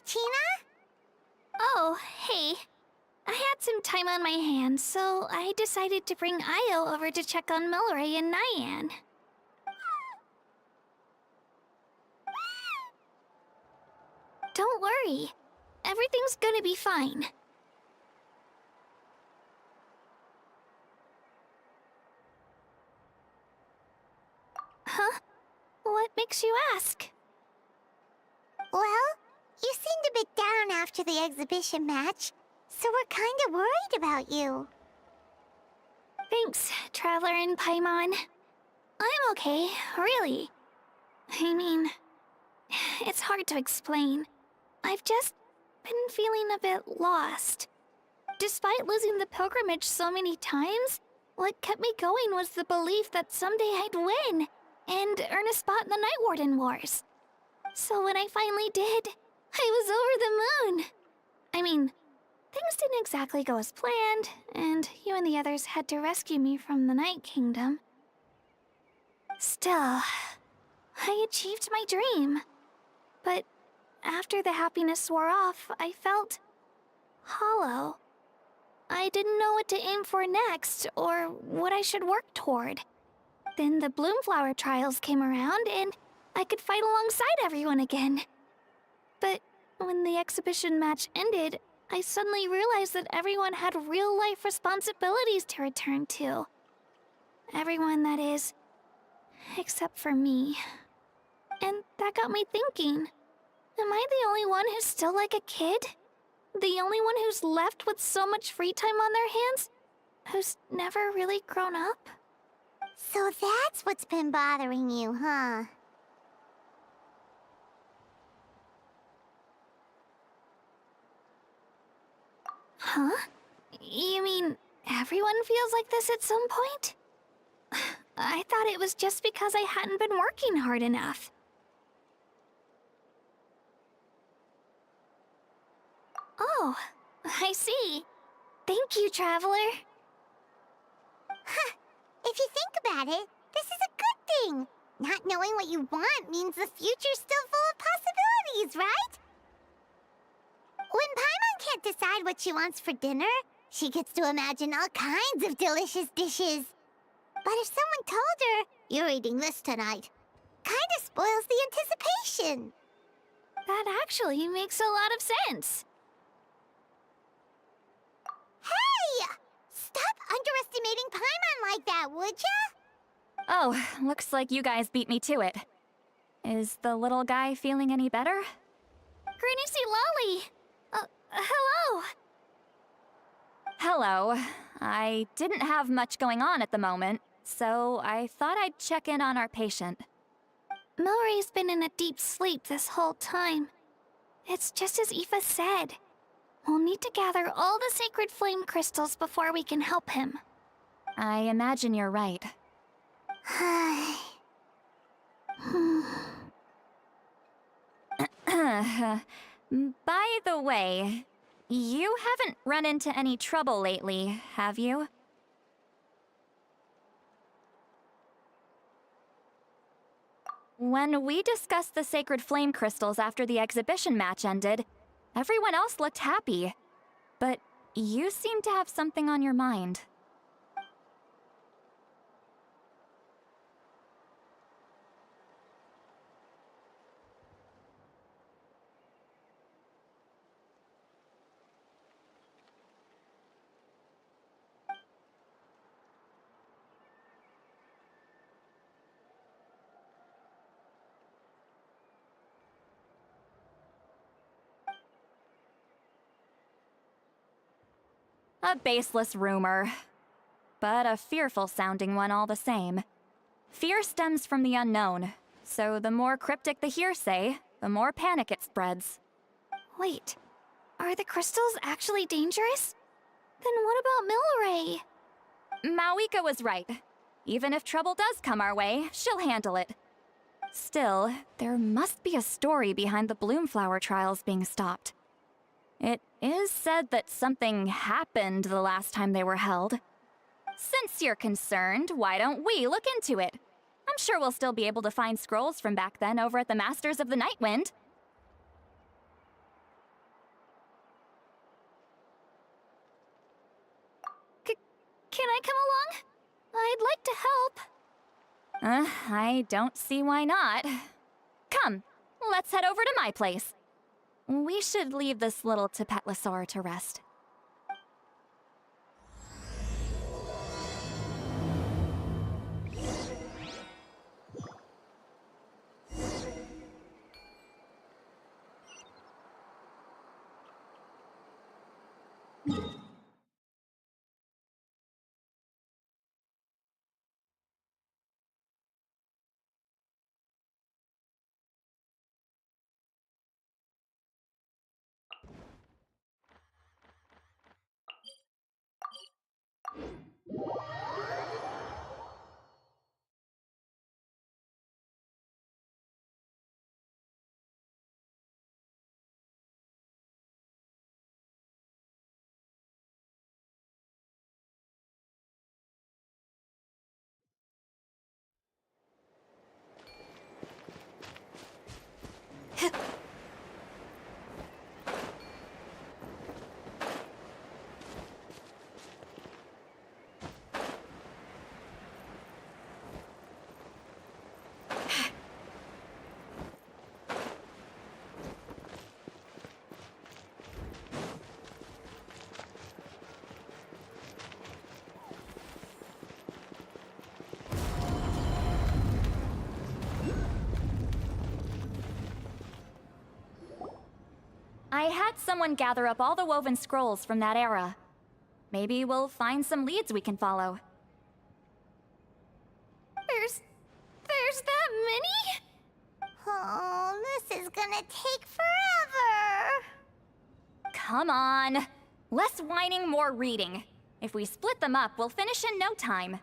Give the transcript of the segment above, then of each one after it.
Tina? Oh, hey. I had some time on my hands, so I decided to bring Io over to check on Milray and Nyan. Don't worry. Everything's gonna be fine. Huh? What makes you ask? Well, you seemed a bit down after the exhibition match, so we're kinda worried about you. Thanks, Traveler and Paimon. I'm okay, really. I mean, it's hard to explain. I've just been feeling a bit lost. Despite losing the pilgrimage so many times, what kept me going was the belief that someday I'd win and earn a spot in the Night Warden Wars. So when I finally did, I was over the moon. I mean, things didn't exactly go as planned, and you and the others had to rescue me from the Night Kingdom. Still, I achieved my dream. But after the happiness wore off, I felt hollow. I didn't know what to aim for next, or what I should work toward. Then the Bloomflower trials came around, and I could fight alongside everyone again. But when the exhibition match ended, I suddenly realized that everyone had real-life responsibilities to return to. Everyone, that is, except for me. And that got me thinking, am I the only one who's still like a kid? The only one who's left with so much free time on their hands? Who's never really grown up? So that's what's been bothering you, huh? Huh? You mean everyone feels like this at some point? I thought it was just because I hadn't been working hard enough. Oh, I see. Thank you, Traveler. Huh. If you think about it, this is a good thing. Not knowing what you want means the future's still full of possibilities, right? When Paimon can't decide what she wants for dinner, she gets to imagine all kinds of delicious dishes. But if someone told her, "You're eating this tonight," kinda spoils the anticipation. That actually makes a lot of sense. Hey! Stop underestimating Paimon like that, would ya? Oh, looks like you guys beat me to it. Is the little guy feeling any better? Granny C. Lolly! Hello! Hello. I didn't have much going on at the moment, so I thought I'd check in on our patient. Milray's been in a deep sleep this whole time. It's just as Aoife said. We'll need to gather all the sacred flame crystals before we can help him. I imagine you're right. By the way, you haven't run into any trouble lately, have you? When we discussed the sacred flame crystals after the exhibition match ended, everyone else looked happy. But you seem to have something on your mind. A baseless rumor, but a fearful-sounding one all the same. Fear stems from the unknown, so the more cryptic the hearsay, the more panic it spreads. Wait, are the crystals actually dangerous? Then what about Milray? Mawika was right. Even if trouble does come our way, she'll handle it. Still, there must be a story behind the Bloomflower trials being stopped. It is said that something happened the last time they were held. Since you're concerned, why don't we look into it? I'm sure we'll still be able to find scrolls from back then over at the Masters of the Nightwind. Can I come along? I'd like to help. I don't see why not. Come, let's head over to my place. We should leave this little Tapetlosaur to rest. I had someone gather up all the woven scrolls from that era. Maybe we'll find some leads we can follow. There's that many? Oh, this is gonna take forever. Come on. Less whining, more reading. If we split them up, we'll finish in no time.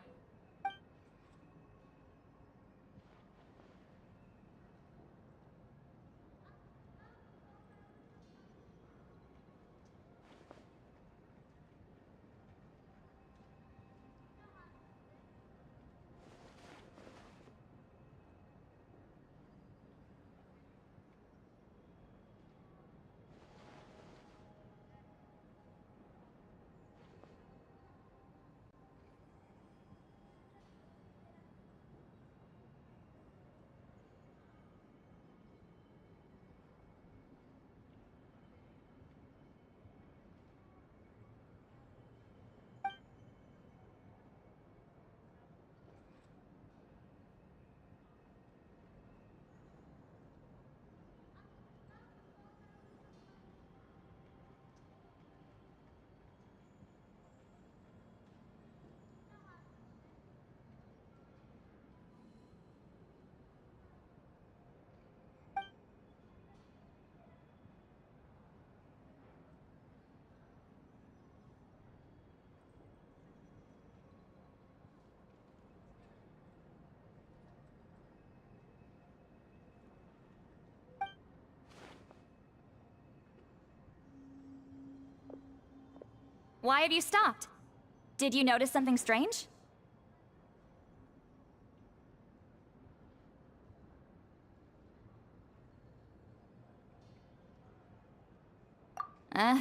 Why have you stopped? Did you notice something strange?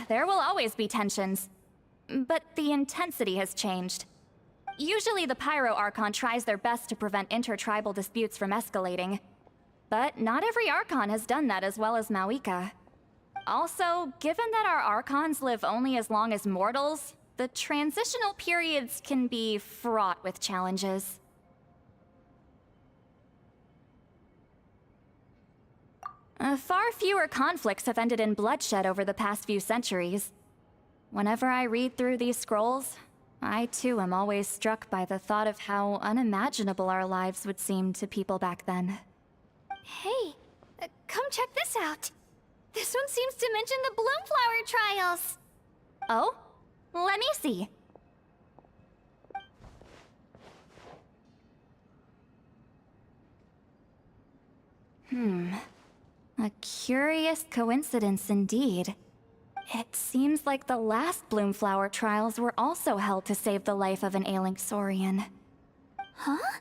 There will always be tensions. But the intensity has changed. Usually the Pyro Archon tries their best to prevent intertribal disputes from escalating. But not every Archon has done that as well as Mawika. Also, given that our Archons live only as long as mortals, the transitional periods can be fraught with challenges. Far fewer conflicts have ended in bloodshed over the past few centuries. Whenever I read through these scrolls, I too am always struck by the thought of how unimaginable our lives would seem to people back then. Hey, come check this out. This one seems to mention the Bloomflower trials. Oh? Let me see. A curious coincidence indeed. It seems like the last Bloomflower trials were also held to save the life of an ailing Saurian. Huh?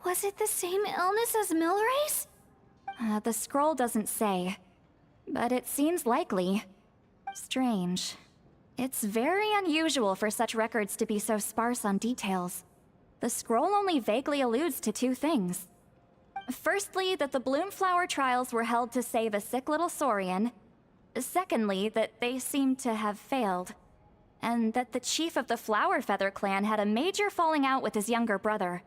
Was it the same illness as Milray's? The scroll doesn't say, but it seems likely. Strange. It's very unusual for such records to be so sparse on details. The scroll only vaguely alludes to two things. Firstly, that the Bloomflower trials were held to save a sick little Saurian. Secondly, that they seem to have failed. And that the chief of the Flower Feather clan had a major falling out with his younger brother.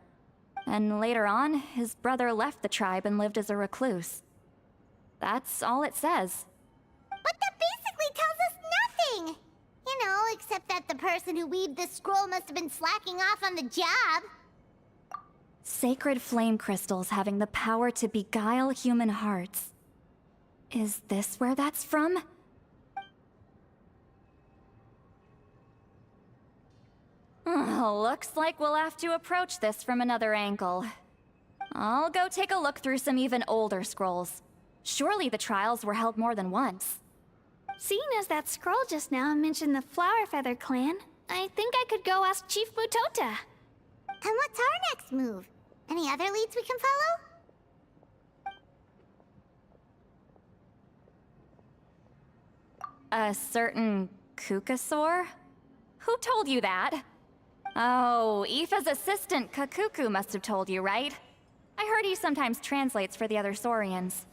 And later on, his brother left the tribe and lived as a recluse. That's all it says. But that basically tells us nothing! You know, except that the person who weaved this scroll must have been slacking off on the job. Sacred flame crystals having the power to beguile human hearts. Is this where that's from? Looks like we'll have to approach this from another angle. I'll go take a look through some even older scrolls. Surely the trials were held more than once. Seeing as that scroll just now mentioned the Flower Feather clan, I think I could go ask Chief Mutota. And what's our next move? Any other leads we can follow? A certain Kukasaur? Who told you that? Oh, Aoife's assistant Kakuku must have told you, right? I heard he sometimes translates for the other Saurians.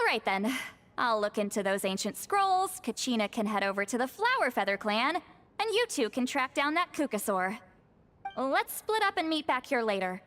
Alright then. I'll look into those ancient scrolls, Kachina can head over to the Flower Feather clan, and you two can track down that Kukasaur. Let's split up and meet back here later.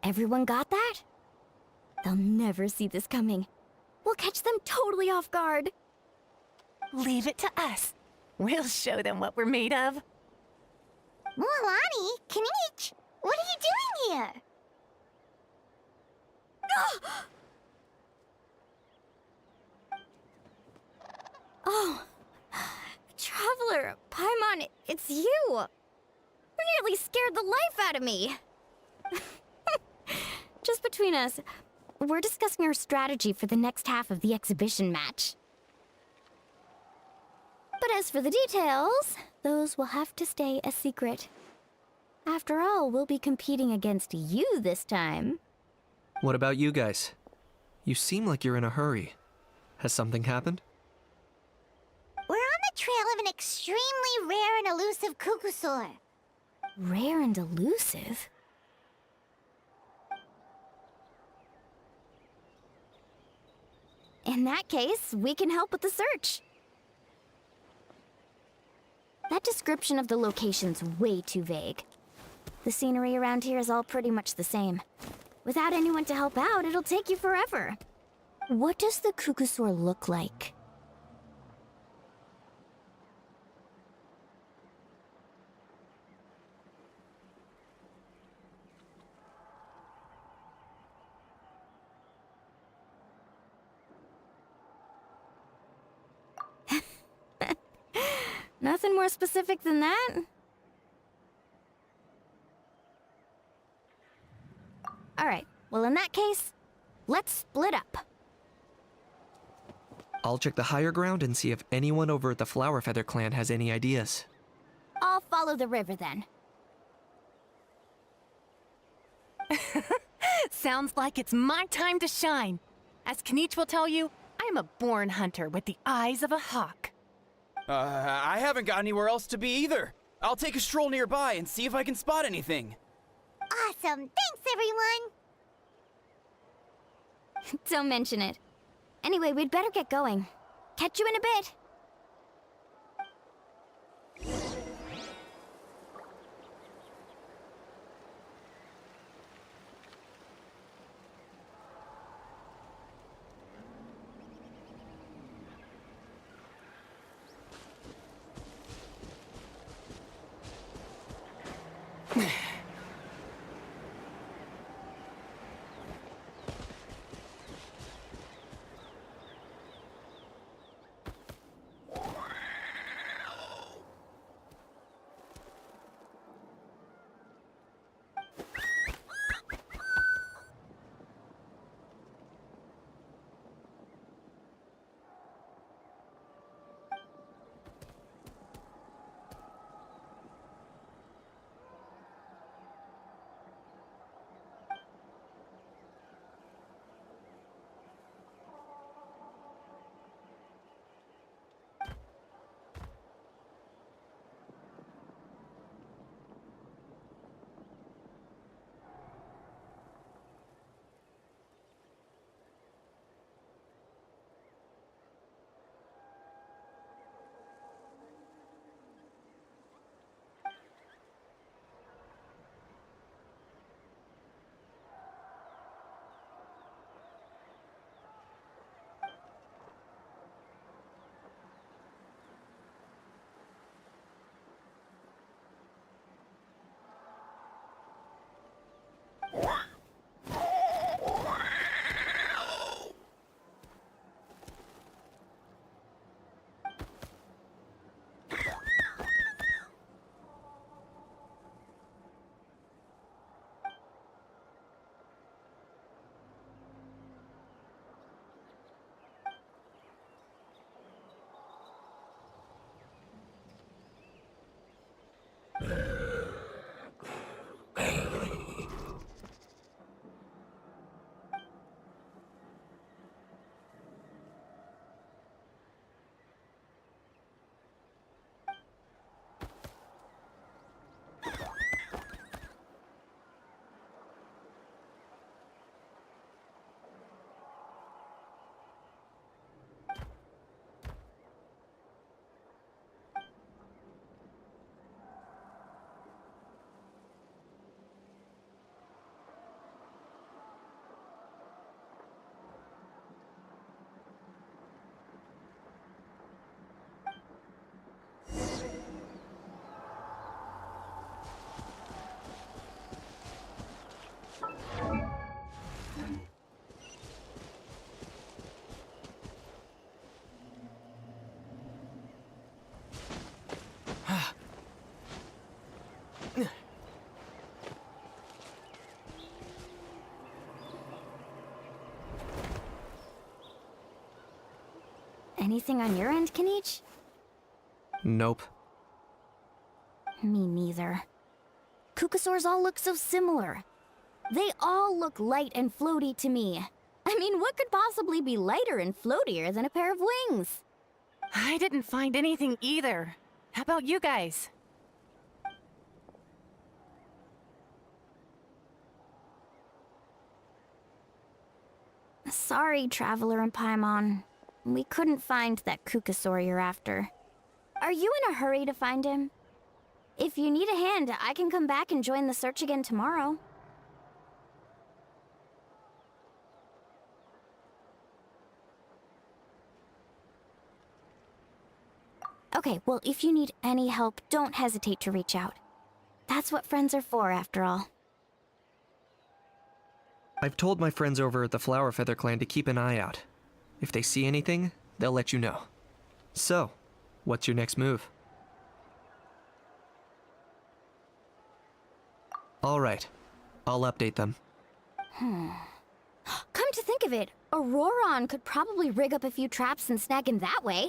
Everyone got that? They'll never see this coming. We'll catch them totally off guard. Leave it to us. We'll show them what we're made of. Mualani, Kanich, what are you doing here? Oh, Traveler, Paimon, it's you! You nearly scared the life out of me! Just between us, we're discussing our strategy for the next half of the exhibition match. But as for the details, those will have to stay a secret. After all, we'll be competing against you this time. What about you guys? You seem like you're in a hurry. Has something happened? We're on the trail of an extremely rare and elusive cuckoosaur. Rare and elusive? In that case, we can help with the search. That description of the location's way too vague. The scenery around here is all pretty much the same. Without anyone to help out, it'll take you forever. What does the cuckoosaur look like? Nothing more specific than that? Alright, well in that case, let's split up. I'll check the higher ground and see if anyone over at the Flower Feather clan has any ideas. I'll follow the river then. Sounds like it's my time to shine. As Kanich will tell you, I'm a born hunter with the eyes of a hawk. I haven't got anywhere else to be either. I'll take a stroll nearby and see if I can spot anything. Awesome, thanks everyone! Don't mention it. Anyway, we'd better get going. Catch you in a bit. Anything on your end, Kenichi? Nope. Me neither. Kukasaurs all look so similar. They all look light and floaty to me. I mean, what could possibly be lighter and floatier than a pair of wings? I didn't find anything either. How about you guys? Sorry, Traveler and Paimon. We couldn't find that Kukasaur you're after. Are you in a hurry to find him? If you need a hand, I can come back and join the search again tomorrow. Okay, well, if you need any help, don't hesitate to reach out. That's what friends are for, after all. I've told my friends over at the Flower Feather Clan to keep an eye out. If they see anything, they'll let you know. So, what's your next move? Alright, I'll update them. Come to think of it, Auroron could probably rig up a few traps and snag him that way.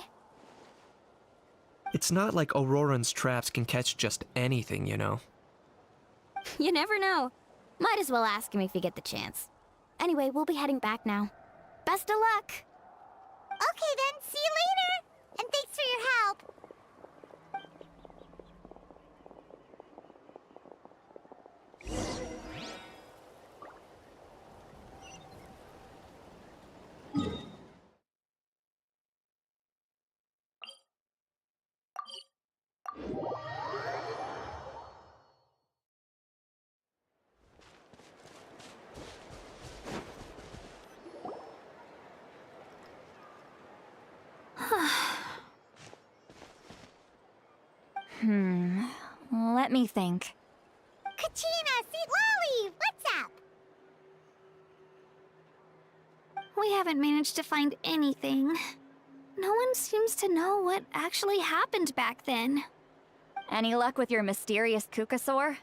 It's not like Auroran's traps can catch just anything, you know. You never know. Might as well ask him if you get the chance. Anyway, we'll be heading back now. Best of luck! Okay then, see you later! And thanks for your help! Let me think. Kachina, Lolly, what's up? We haven't managed to find anything. No one seems to know what actually happened back then. Any luck with your mysterious Kukasaur?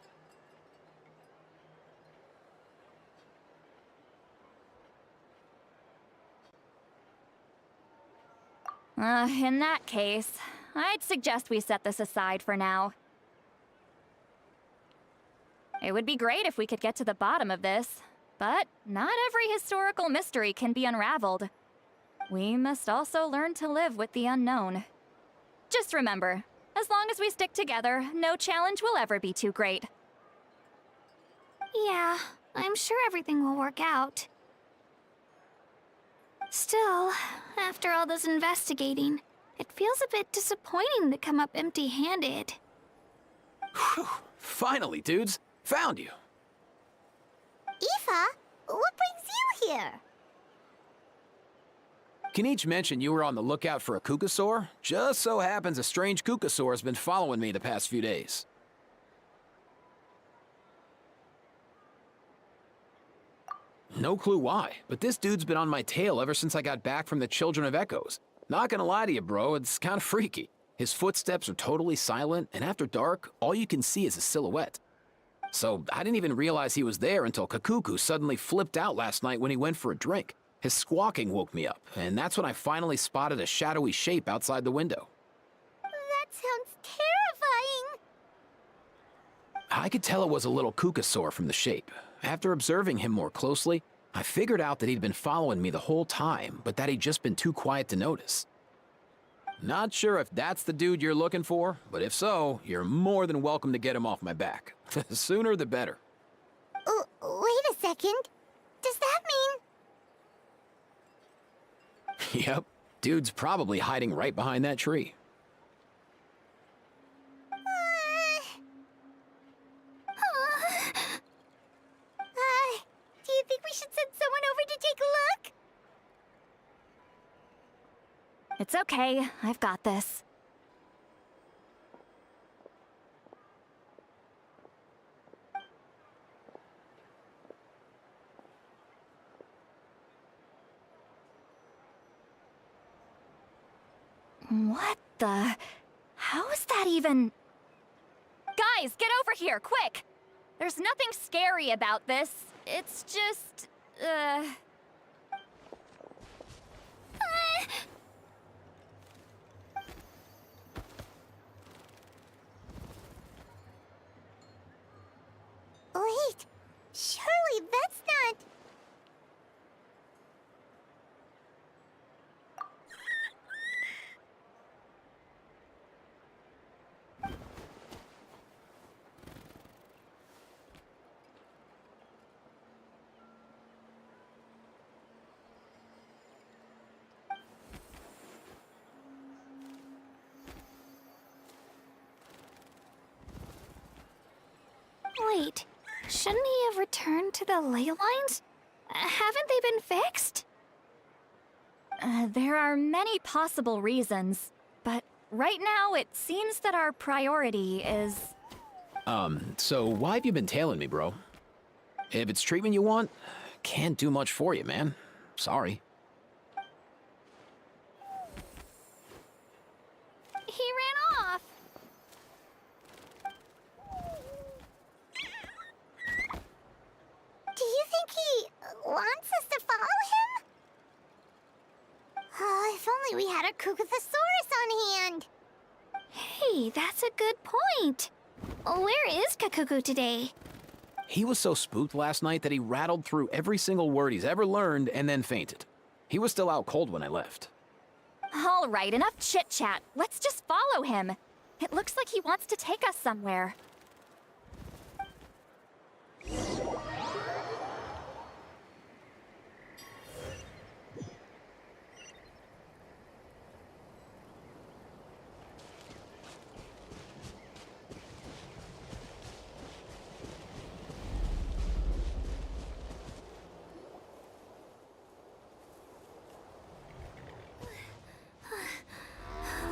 In that case, I'd suggest we set this aside for now. It would be great if we could get to the bottom of this, but not every historical mystery can be unraveled. We must also learn to live with the unknown. Just remember, as long as we stick together, no challenge will ever be too great. Yeah, I'm sure everything will work out. Still, after all this investigating, it feels a bit disappointing to come up empty-handed. Whew. Finally, dudes. Found you. Aoife, what brings you here? Kenichi mentioned you were on the lookout for a Kukasaur. Just so happens a strange Kukasaur has been following me the past few days. No clue why, but this dude's been on my tail ever since I got back from the Children of Echoes. Not gonna lie to you, bro, it's kinda freaky. His footsteps are totally silent, and after dark, all you can see is a silhouette. So I didn't even realize he was there until Kakuku suddenly flipped out last night when he went for a drink. His squawking woke me up, and that's when I finally spotted a shadowy shape outside the window. That sounds terrifying. I could tell it was a little Kukasaur from the shape. After observing him more closely, I figured out that he'd been following me the whole time, but that he'd just been too quiet to notice. Not sure if that's the dude you're looking for, but if so, you're more than welcome to get him off my back. The sooner the better. Wait a second. Does that mean... Yep, dude's probably hiding right behind that tree. Do you think we should send someone over to take a look? It's okay, I've got this. What the... How is that even... Guys, get over here, quick! There's nothing scary about this. It's just... Wait, shouldn't he have returned to the ley lines? Haven't they been fixed? There are many possible reasons, but right now it seems that our priority is... So why have you been tailing me, bro? If it's treatment you want, can't do much for you, man. Sorry. He ran off. Do you think he wants us to follow him? Oh, if only we had a Kukathosaurus on hand. Hey, that's a good point. Where is Kakuku today? He was so spooked last night that he rattled through every single word he's ever learned and then fainted. He was still out cold when I left. All right, enough chit-chat. Let's just follow him. It looks like he wants to take us somewhere.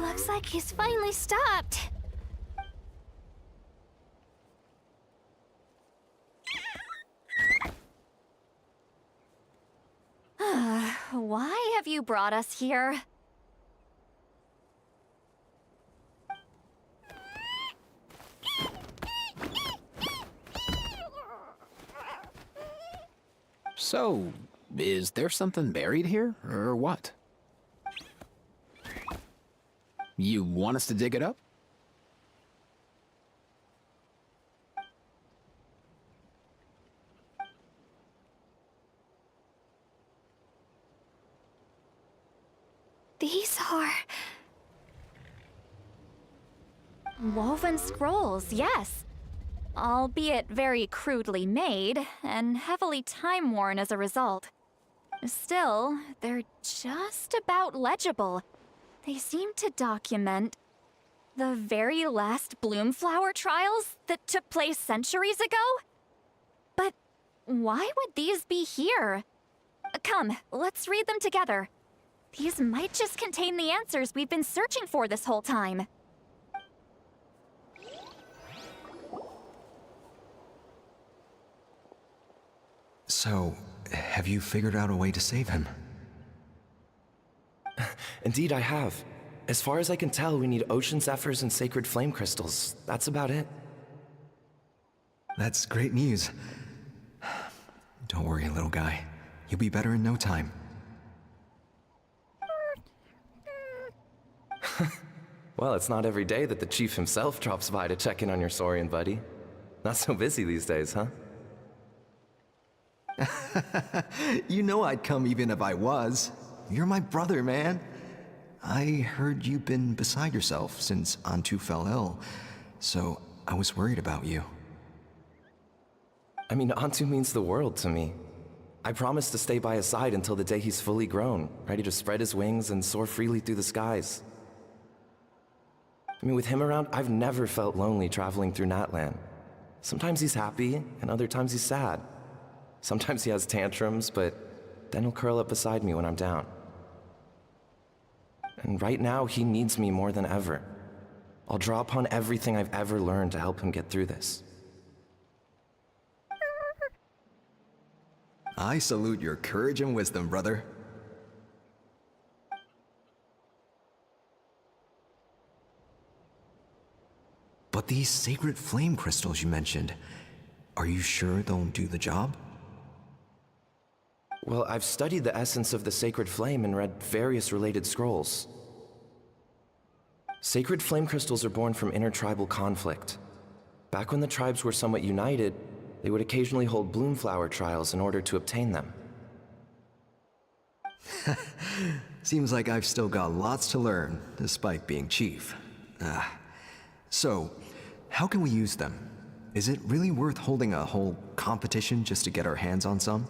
Looks like he's finally stopped. Why have you brought us here? So, is there something buried here, or what? You want us to dig it up? These are... Woven scrolls, yes. Albeit very crudely made, and heavily time-worn as a result. Still, they're just about legible. They seem to document the very last Bloomflower trials that took place centuries ago? But why would these be here? Come, let's read them together. These might just contain the answers we've been searching for this whole time. So, have you figured out a way to save him? Indeed, I have. As far as I can tell, we need ocean zephyrs and sacred flame crystals. That's about it. That's great news. Don't worry, little guy. You'll be better in no time. Well, it's not every day that the chief himself drops by to check in on your saurian buddy. Not so busy these days, huh? You know I'd come even if I was. You're my brother, man. I heard you've been beside yourself since Antu fell ill, so I was worried about you. I mean, Antu means the world to me. I promised to stay by his side until the day he's fully grown, ready to spread his wings and soar freely through the skies. I mean, with him around, I've never felt lonely traveling through Natlan. Sometimes he's happy, and other times he's sad. Sometimes he has tantrums, but then he'll curl up beside me when I'm down. And right now, he needs me more than ever. I'll draw upon everything I've ever learned to help him get through this. I salute your courage and wisdom, brother. But these sacred flame crystals you mentioned, are you sure they'll do the job? Well, I've studied the essence of the sacred flame and read various related scrolls. Sacred flame crystals are born from intertribal conflict. Back when the tribes were somewhat united, they would occasionally hold bloomflower trials in order to obtain them. Seems like I've still got lots to learn, despite being chief. So, how can we use them? Is it really worth holding a whole competition just to get our hands on some?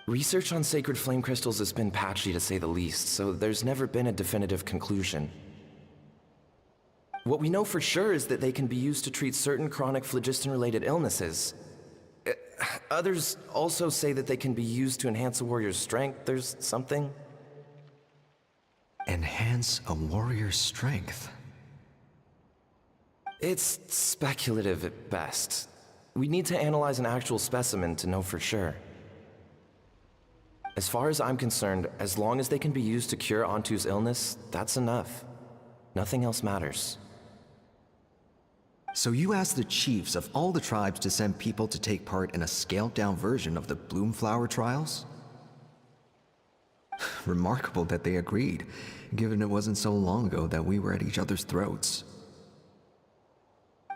Research on sacred flame crystals has been patchy to say the least, so there's never been a definitive conclusion. What we know for sure is that they can be used to treat certain chronic phlogiston-related illnesses. Others also say that they can be used to enhance a warrior's strength. There's something. Enhance a warrior's strength. It's speculative at best. We need to analyze an actual specimen to know for sure. As far as I'm concerned, as long as they can be used to cure Antu's illness, that's enough. Nothing else matters. So you asked the chiefs of all the tribes to send people to take part in a scaled-down version of the Bloomflower trials? Remarkable that they agreed, given it wasn't so long ago that we were at each other's throats.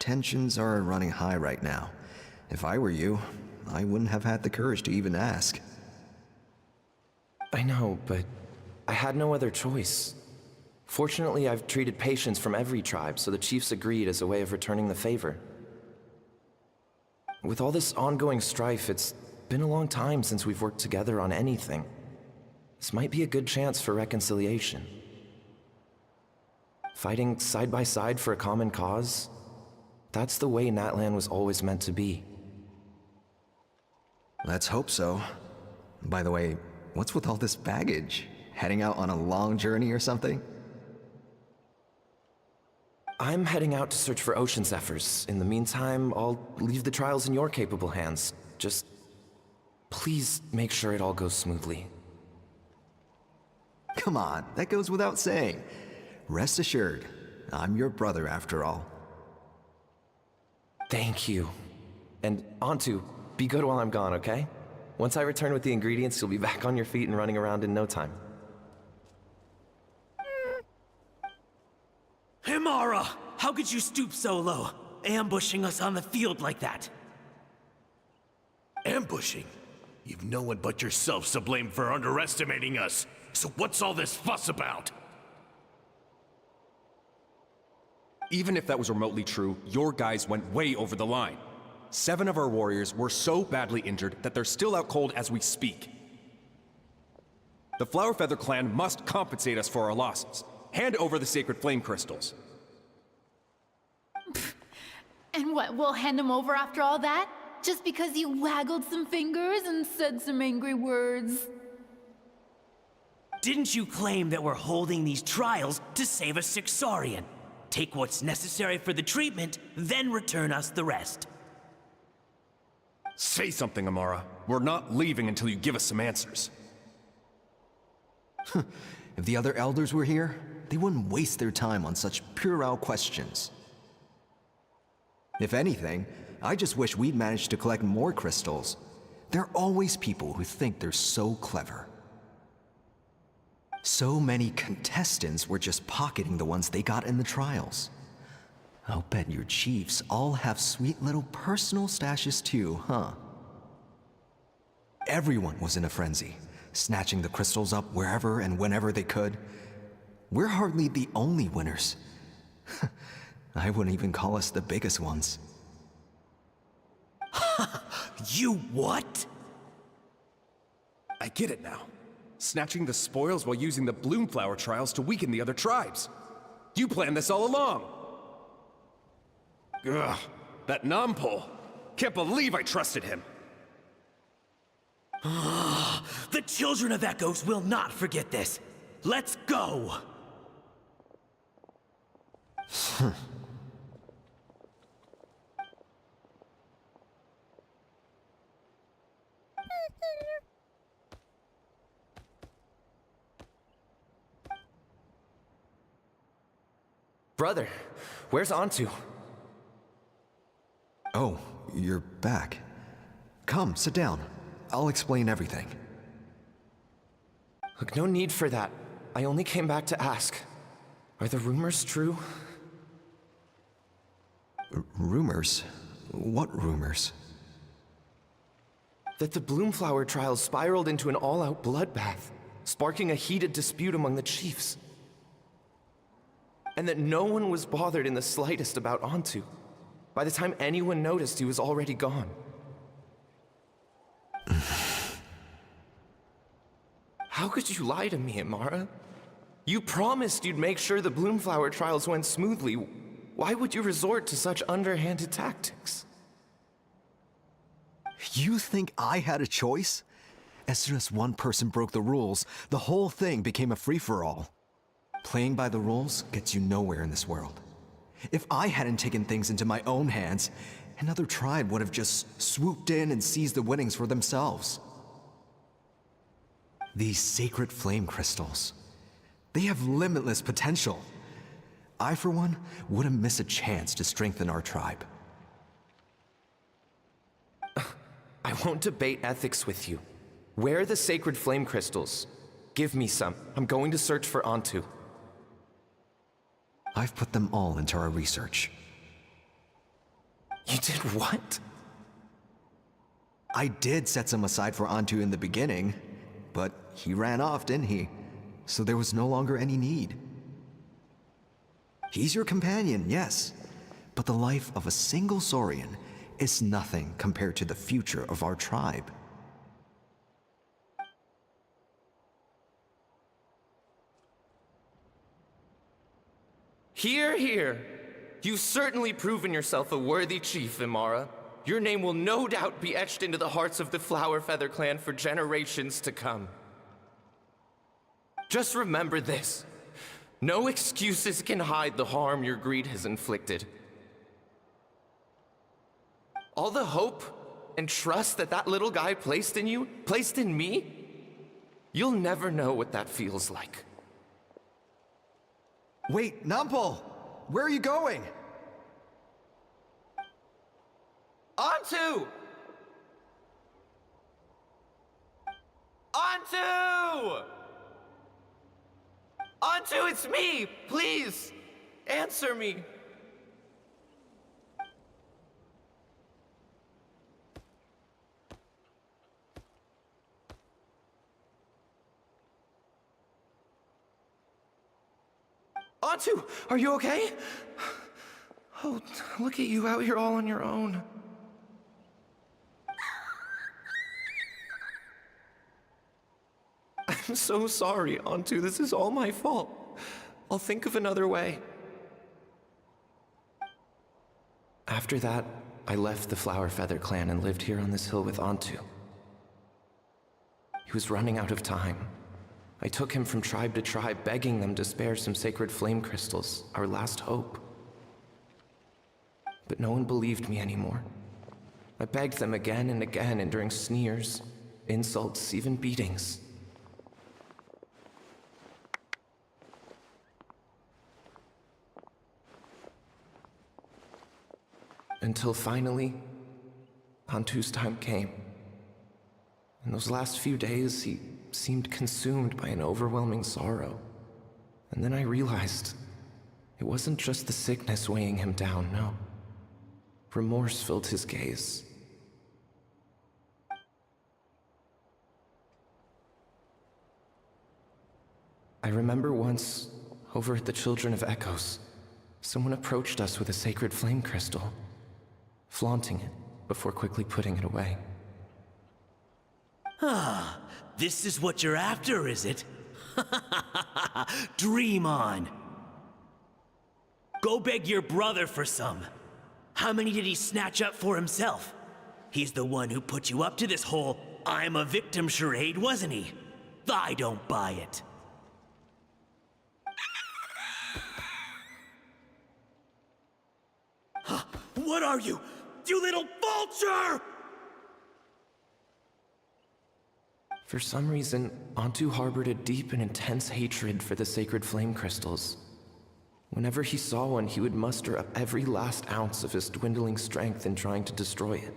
Tensions are running high right now. If I were you, I wouldn't have had the courage to even ask. I know, but I had no other choice. Fortunately, I've treated patients from every tribe, so the chiefs agreed as a way of returning the favor. With all this ongoing strife, it's been a long time since we've worked together on anything. This might be a good chance for reconciliation. Fighting side by side for a common cause, that's the way Natlan was always meant to be. Let's hope so. By the way, what's with all this baggage? Heading out on a long journey or something? I'm heading out to search for ocean zephyrs. In the meantime, I'll leave the trials in your capable hands. Just please make sure it all goes smoothly. Come on, that goes without saying. Rest assured, I'm your brother after all. Thank you. And Antu, be good while I'm gone, okay? Once I return with the ingredients, you'll be back on your feet and running around in no time. Himara! How could you stoop so low, ambushing us on the field like that? Ambushing? You've no one but yourself to blame for underestimating us. So what's all this fuss about? Even if that was remotely true, your guys went way over the line. 7 of our warriors were so badly injured that they're still out cold as we speak. The Flower Feather clan must compensate us for our losses. Hand over the sacred flame crystals. And what, we'll hand them over after all that? Just because you waggled some fingers and said some angry words? Didn't you claim that we're holding these trials to save a Sixarian? Take what's necessary for the treatment, then return us the rest. Say something, Amara. We're not leaving until you give us some answers. If the other elders were here, they wouldn't waste their time on such puerile questions. If anything, I just wish we'd managed to collect more crystals. There are always people who think they're so clever. So many contestants were just pocketing the ones they got in the trials. I'll bet your chiefs all have sweet little personal stashes too, huh? Everyone was in a frenzy, snatching the crystals up wherever and whenever they could. We're hardly the only winners. I wouldn't even call us the biggest ones. You what? I get it now. Snatching the spoils while using the Bloomflower trials to weaken the other tribes. You planned this all along. Ugh, that Nampol. Can't believe I trusted him. The children of Echoes will not forget this. Let's go! Brother, where's Antu? Oh, you're back. Come, sit down. I'll explain everything. Look, no need for that. I only came back to ask. Are the rumors true? Rumors? What rumors? That the Bloomflower trials spiraled into an all-out bloodbath, sparking a heated dispute among the chiefs. And that no one was bothered in the slightest about Antu. By the time anyone noticed, he was already gone. How could you lie to me, Amara? You promised you'd make sure the Bloomflower trials went smoothly. Why would you resort to such underhanded tactics? You think I had a choice? As soon as one person broke the rules, the whole thing became a free-for-all. Playing by the rules gets you nowhere in this world. If I hadn't taken things into my own hands, another tribe would have just swooped in and seized the winnings for themselves. These sacred flame crystals, they have limitless potential. I, for one, wouldn't miss a chance to strengthen our tribe. I won't debate ethics with you. Where are the sacred flame crystals? Give me some. I'm going to search for Antu. I've put them all into our research. You did what? I did set some aside for Antu in the beginning, but he ran off, didn't he? So there was no longer any need. He's your companion, yes, but the life of a single Saurian is nothing compared to the future of our tribe. Hear, hear. You've certainly proven yourself a worthy chief, Imara. Your name will no doubt be etched into the hearts of the Flower Feather clan for generations to come. Just remember this. No excuses can hide the harm your greed has inflicted. All the hope and trust that little guy placed in you, placed in me, you'll never know what that feels like. Wait, Nampal! Where are you going? Antu! Antu! Antu, it's me! Please, answer me. Antu, are you okay? Oh, look at you out here all on your own. I'm so sorry, Antu. This is all my fault. I'll think of another way. After that, I left the Flower Feather clan and lived here on this hill with Antu. He was running out of time. I took him from tribe to tribe, begging them to spare some sacred flame crystals, our last hope. But no one believed me anymore. I begged them again and again, enduring sneers, insults, even beatings. Until finally, Antu's time came. In those last few days, he seemed consumed by an overwhelming sorrow. And then I realized it wasn't just the sickness weighing him down, no. Remorse filled his gaze. I remember once, over at the Children of Echoes, someone approached us with a sacred flame crystal, flaunting it before quickly putting it away. Ah, this is what you're after, is it? Dream on. Go beg your brother for some. How many did he snatch up for himself? He's the one who put you up to this whole I'm a victim charade, wasn't he? I don't buy it. What are you, you little vulture? For some reason, Antu harbored a deep and intense hatred for the sacred flame crystals. Whenever he saw one, he would muster up every last ounce of his dwindling strength in trying to destroy it.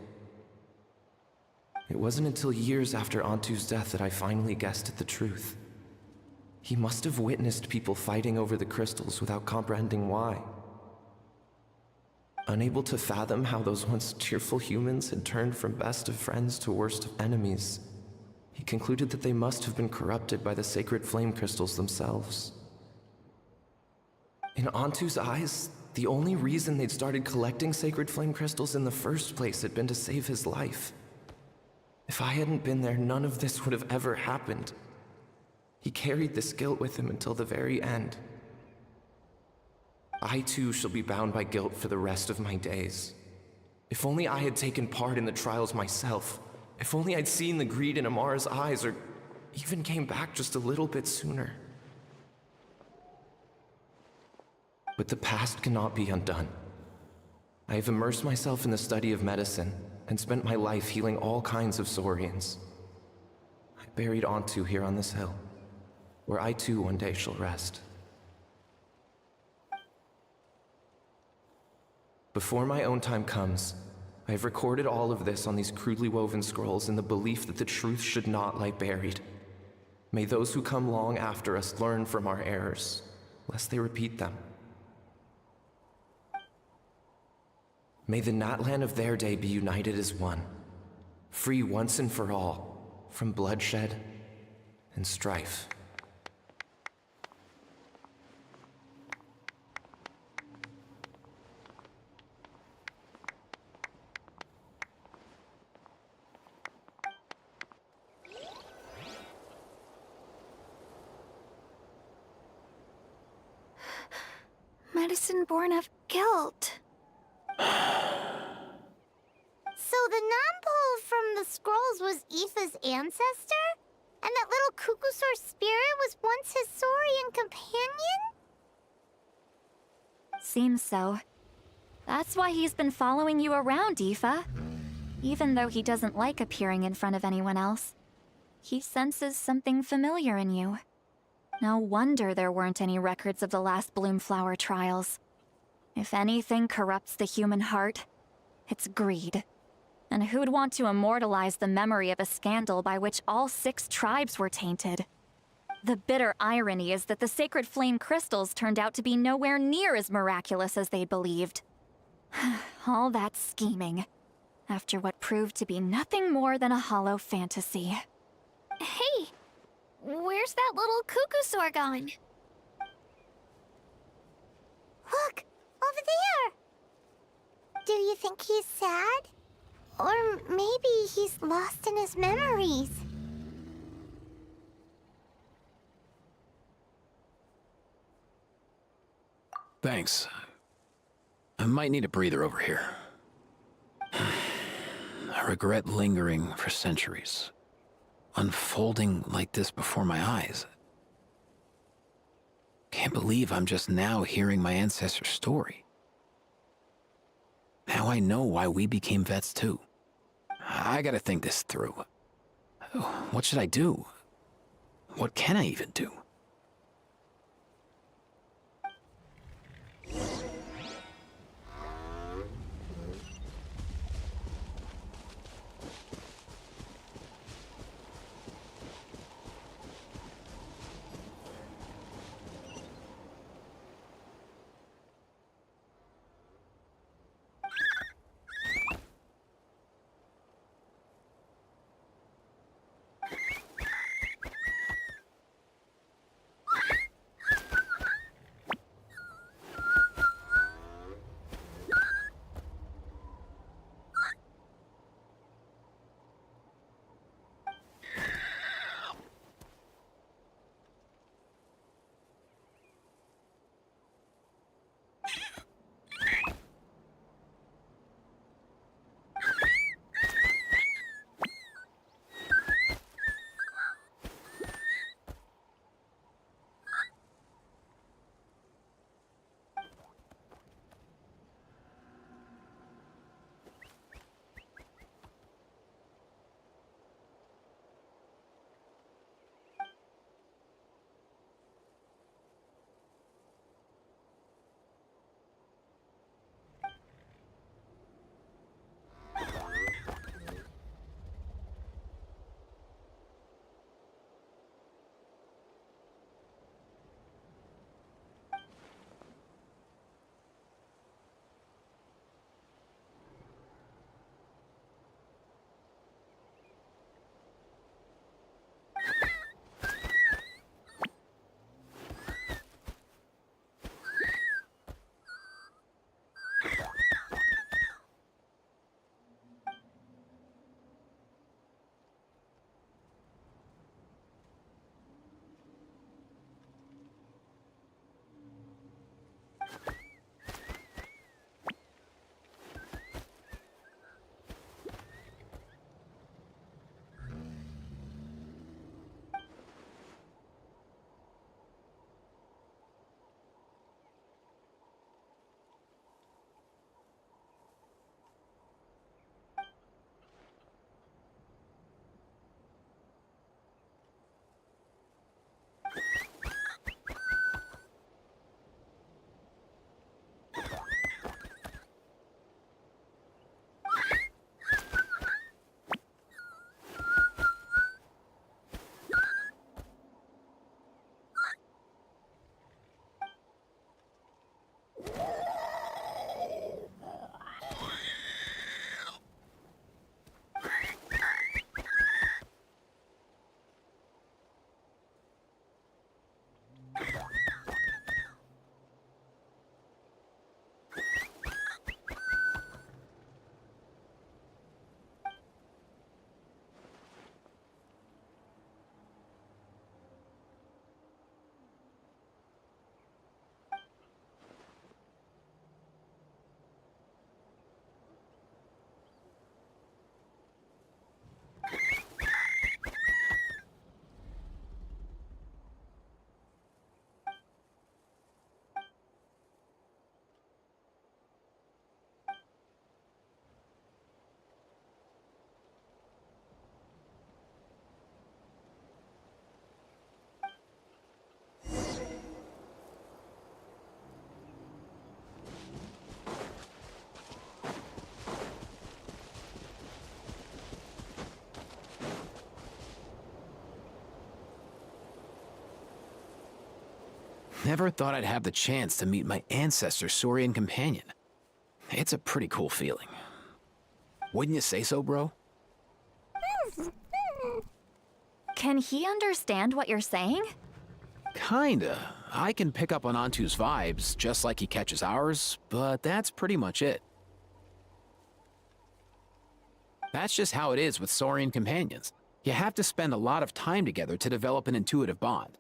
It wasn't until years after Antu's death that I finally guessed at the truth. He must have witnessed people fighting over the crystals without comprehending why. Unable to fathom how those once cheerful humans had turned from best of friends to worst of enemies, he concluded that they must have been corrupted by the sacred flame crystals themselves. In Antu's eyes, the only reason they'd started collecting sacred flame crystals in the first place had been to save his life. If I hadn't been there, none of this would have ever happened. He carried this guilt with him until the very end. I too shall be bound by guilt for the rest of my days. If only I had taken part in the trials myself. If only I'd seen the greed in Amara's eyes, or even came back just a little bit sooner. But the past cannot be undone. I have immersed myself in the study of medicine and spent my life healing all kinds of saurians. I buried Ontu here on this hill, where I too one day shall rest. Before my own time comes, I have recorded all of this on these crudely woven scrolls in the belief that the truth should not lie buried. May those who come long after us learn from our errors, lest they repeat them. May the Natlan of their day be united as one, free once and for all from bloodshed and strife. Medicine born of guilt. So the non-pole from the scrolls was Aoife's ancestor? And that little Kukusaur spirit was once his saurian companion? Seems so. That's why he's been following you around, Aoife. Even though he doesn't like appearing in front of anyone else, he senses something familiar in you. No wonder there weren't any records of the last Bloomflower trials. If anything corrupts the human heart, it's greed. And who'd want to immortalize the memory of a scandal by which all 6 tribes were tainted? The bitter irony is that the sacred flame crystals turned out to be nowhere near as miraculous as they'd believed. All that scheming, after what proved to be nothing more than a hollow fantasy. Hey, where's that little Kukusaur gone? Look, over there! Do you think he's sad? Or maybe he's lost in his memories? Thanks. I might need a breather over here. I regret lingering for centuries, unfolding like this before my eyes. Can't believe I'm just now hearing my ancestor's story. Now I know why we became vets too. I gotta think this through. What should I do? What can I even do? Never thought I'd have the chance to meet my ancestor Saurian companion. It's a pretty cool feeling. Wouldn't you say so, bro? Can he understand what you're saying? Kinda. I can pick up on Antu's vibes, just like he catches ours, but that's pretty much it. That's just how it is with Saurian companions. You have to spend a lot of time together to develop an intuitive bond.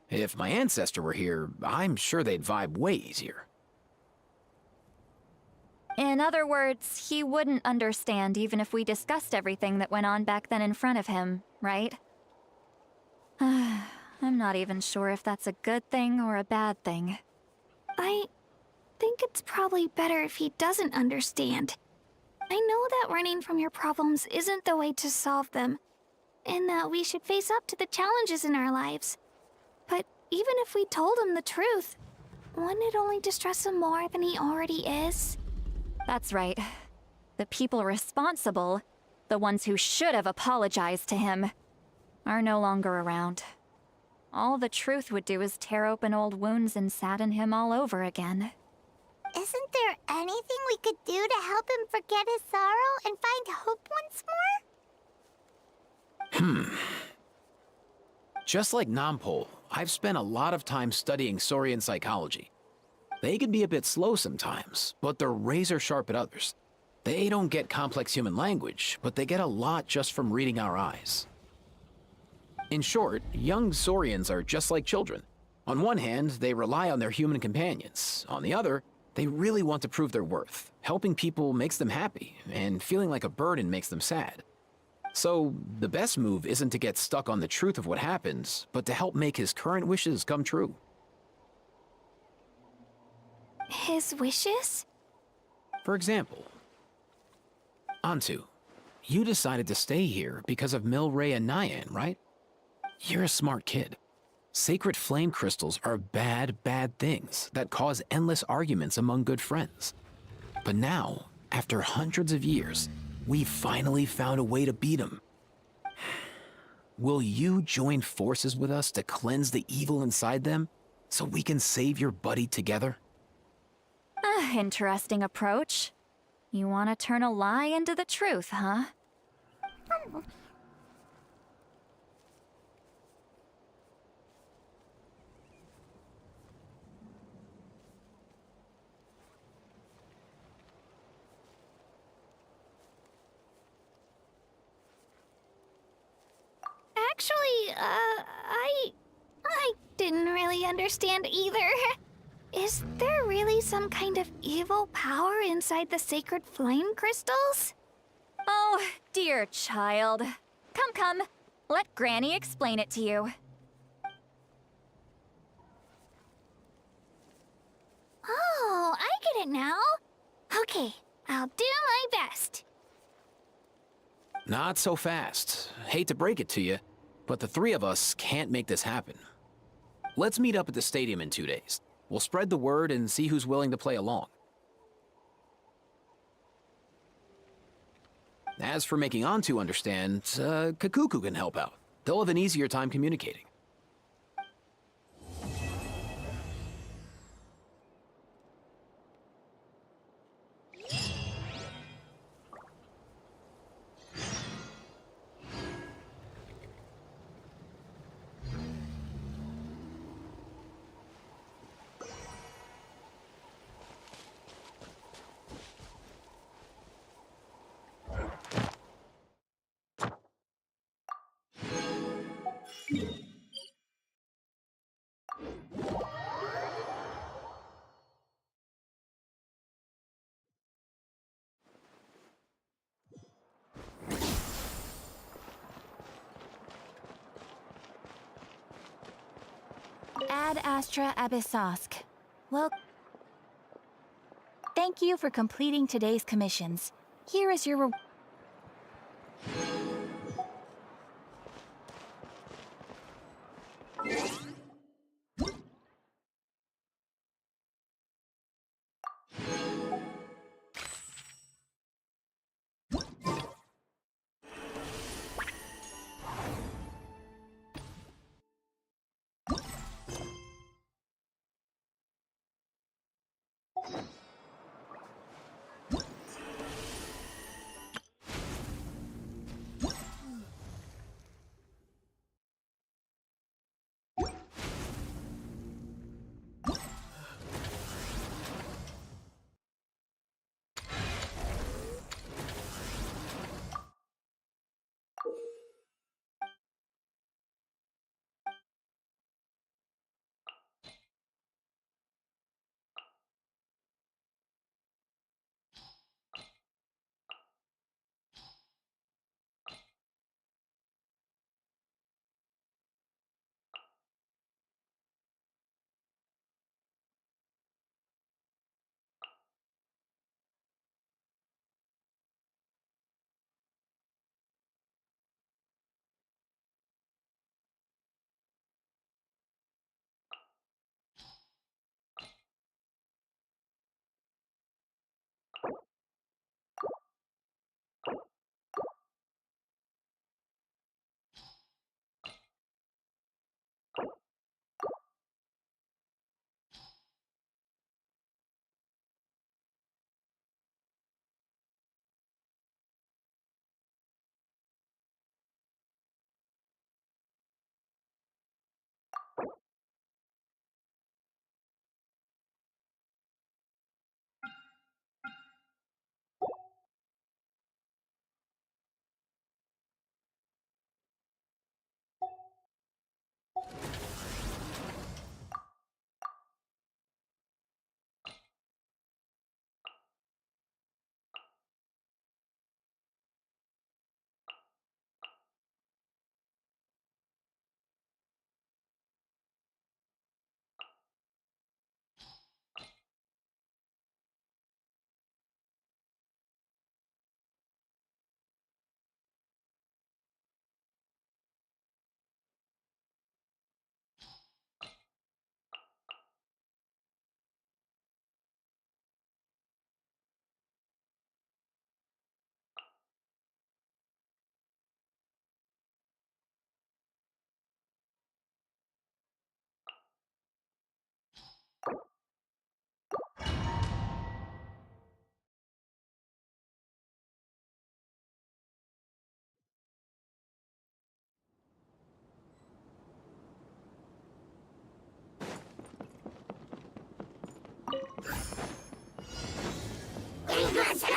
If my ancestor were here, I'm sure they'd vibe way easier. In other words, he wouldn't understand even if we discussed everything that went on back then in front of him, right? I'm not even sure if that's a good thing or a bad thing. I think it's probably better if he doesn't understand. I know that running from your problems isn't the way to solve them, and that we should face up to the challenges in our lives. But even if we told him the truth, wouldn't it only distress him more than he already is? That's right. The people responsible, the ones who should have apologized to him, are no longer around. All the truth would do is tear open old wounds and sadden him all over again. Isn't there anything we could do to help him forget his sorrow and find hope once more? Just like Nampol, I've spent a lot of time studying Saurian psychology. They can be a bit slow sometimes, but they're razor sharp at others. They don't get complex human language, but they get a lot just from reading our eyes. In short, young Saurians are just like children. On one hand, they rely on their human companions. On the other, they really want to prove their worth. Helping people makes them happy, and feeling like a burden makes them sad. So, the best move isn't to get stuck on the truth of what happened, but to help make his current wishes come true. His wishes? For example, Antu, you decided to stay here because of Milray and Nyan, right? You're a smart kid. Sacred flame crystals are bad, bad things that cause endless arguments among good friends. But now, after hundreds of years, we finally found a way to beat them. Will you join forces with us to cleanse the evil inside them so we can save your buddy together? Interesting approach. You want to turn a lie into the truth, huh? Actually, I didn't really understand either. Is there really some kind of evil power inside the sacred flame crystals? Oh, dear child. Come. Let Granny explain it to you. Oh, I get it now. Okay, I'll do my best. Not so fast. Hate to break it to you, but the three of us can't make this happen. Let's meet up at the stadium in 2 days. We'll spread the word and see who's willing to play along. As for making Antu understand, IQOO can help out. They'll have an easier time communicating. Ad Astra Abyssosk. Well, thank you for completing today's commissions. Here is your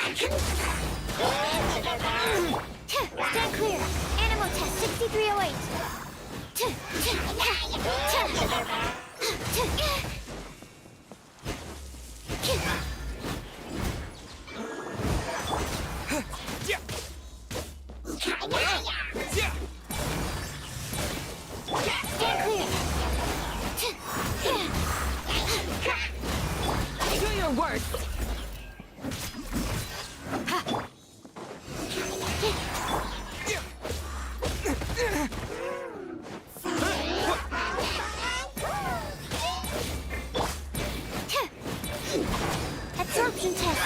Stand clear. Animal test 6308. Stand clear. Do your worst. Absorption test.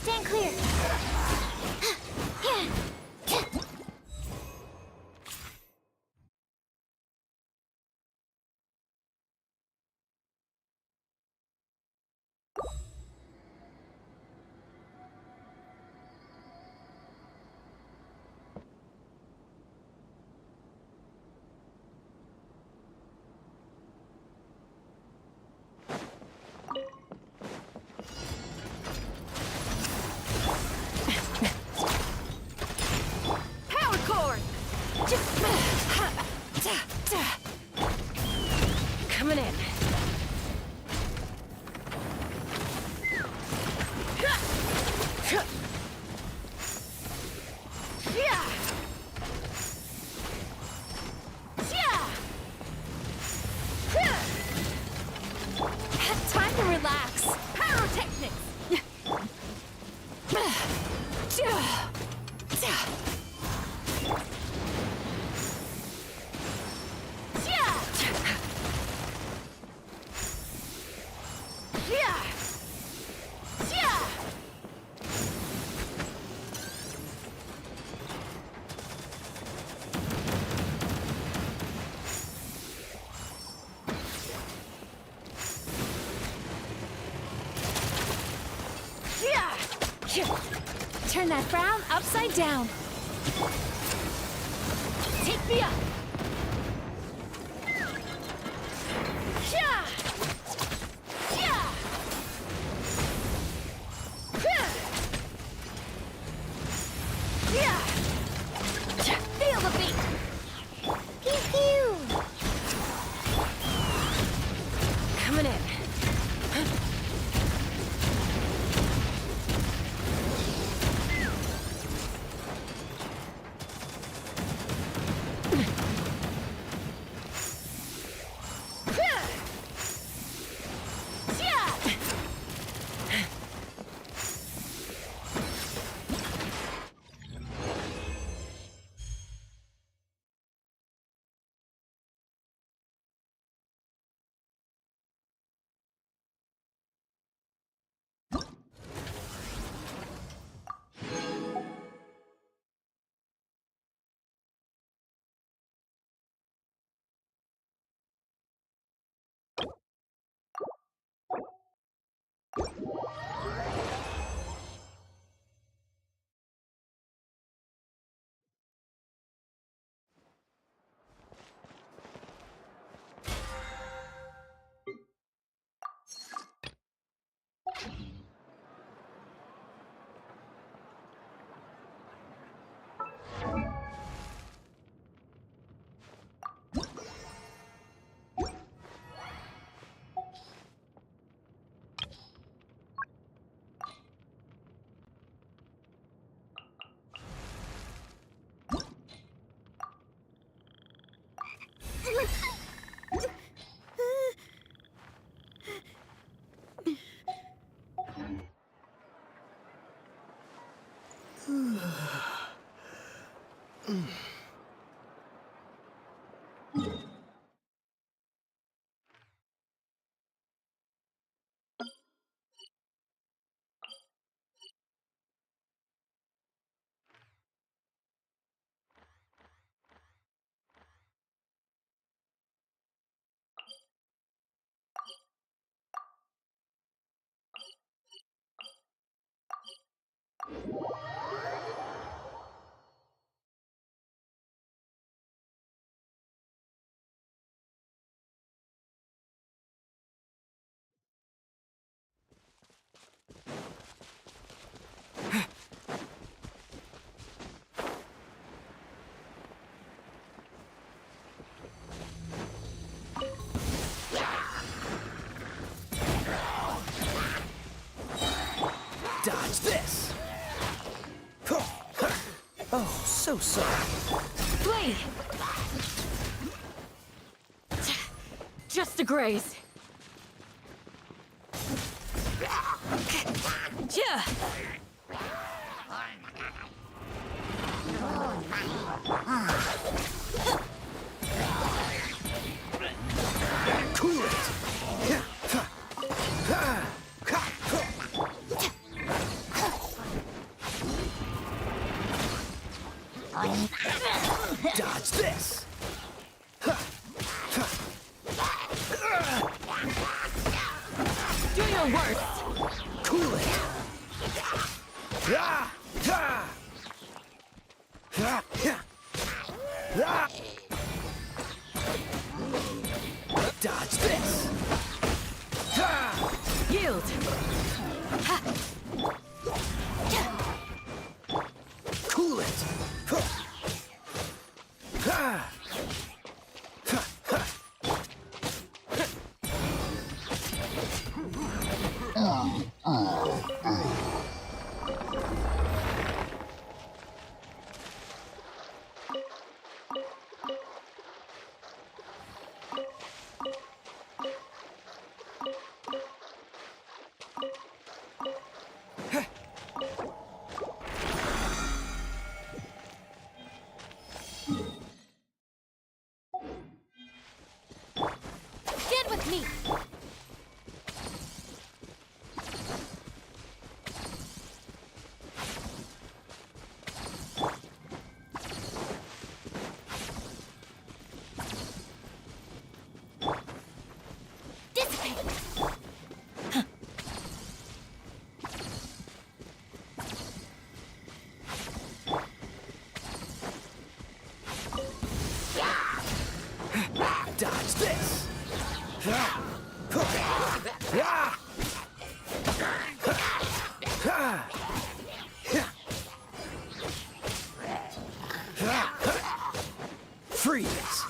Stand clear. Power cord. Coming in. Time to relax. Pyrotechnics. Turn that frown upside down. Take me up. Feel the beat. Pew pew. Coming in. so sorry. Flee! Just a graze. Yeah. Cool it. Dodge this. Do your worst. Cool it. Dodge this. Yield. Cool it. Get with me. Dissipate. Dodge this. Freeze.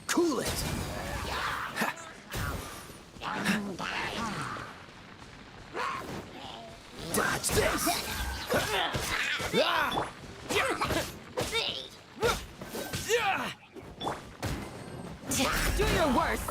Cool it. Dodge this. Do your worst.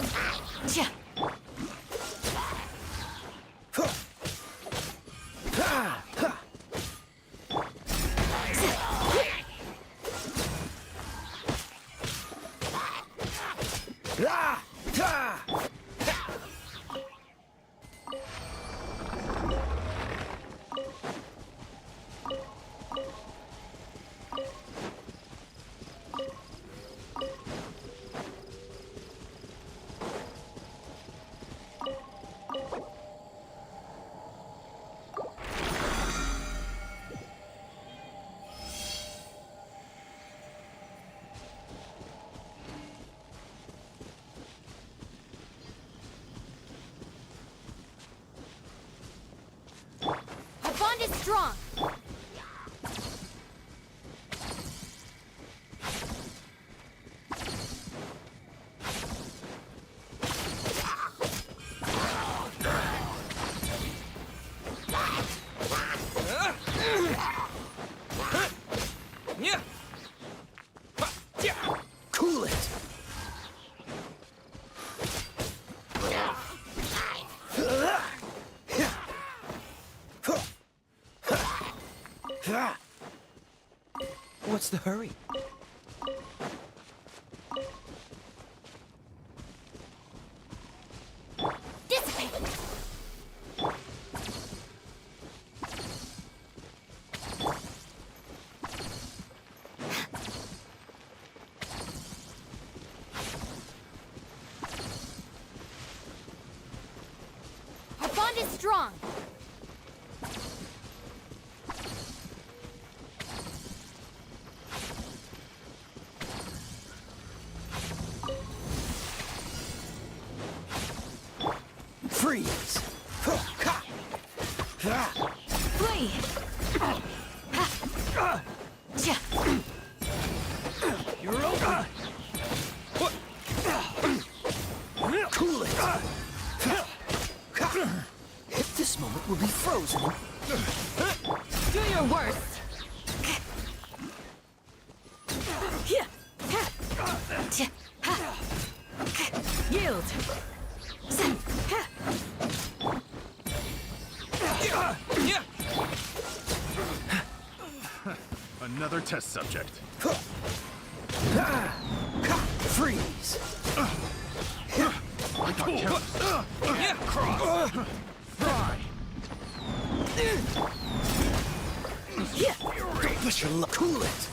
Our bond is strong. Cool it. What's the hurry? Dissipate. Our bond is strong. Freeze. Flee. You're over. Cool it. This moment. moment will be frozen. Do your worst. Yield. Another test subject. Freeze! I got careless. Cross. Fry! Don't push your luck. Cool it!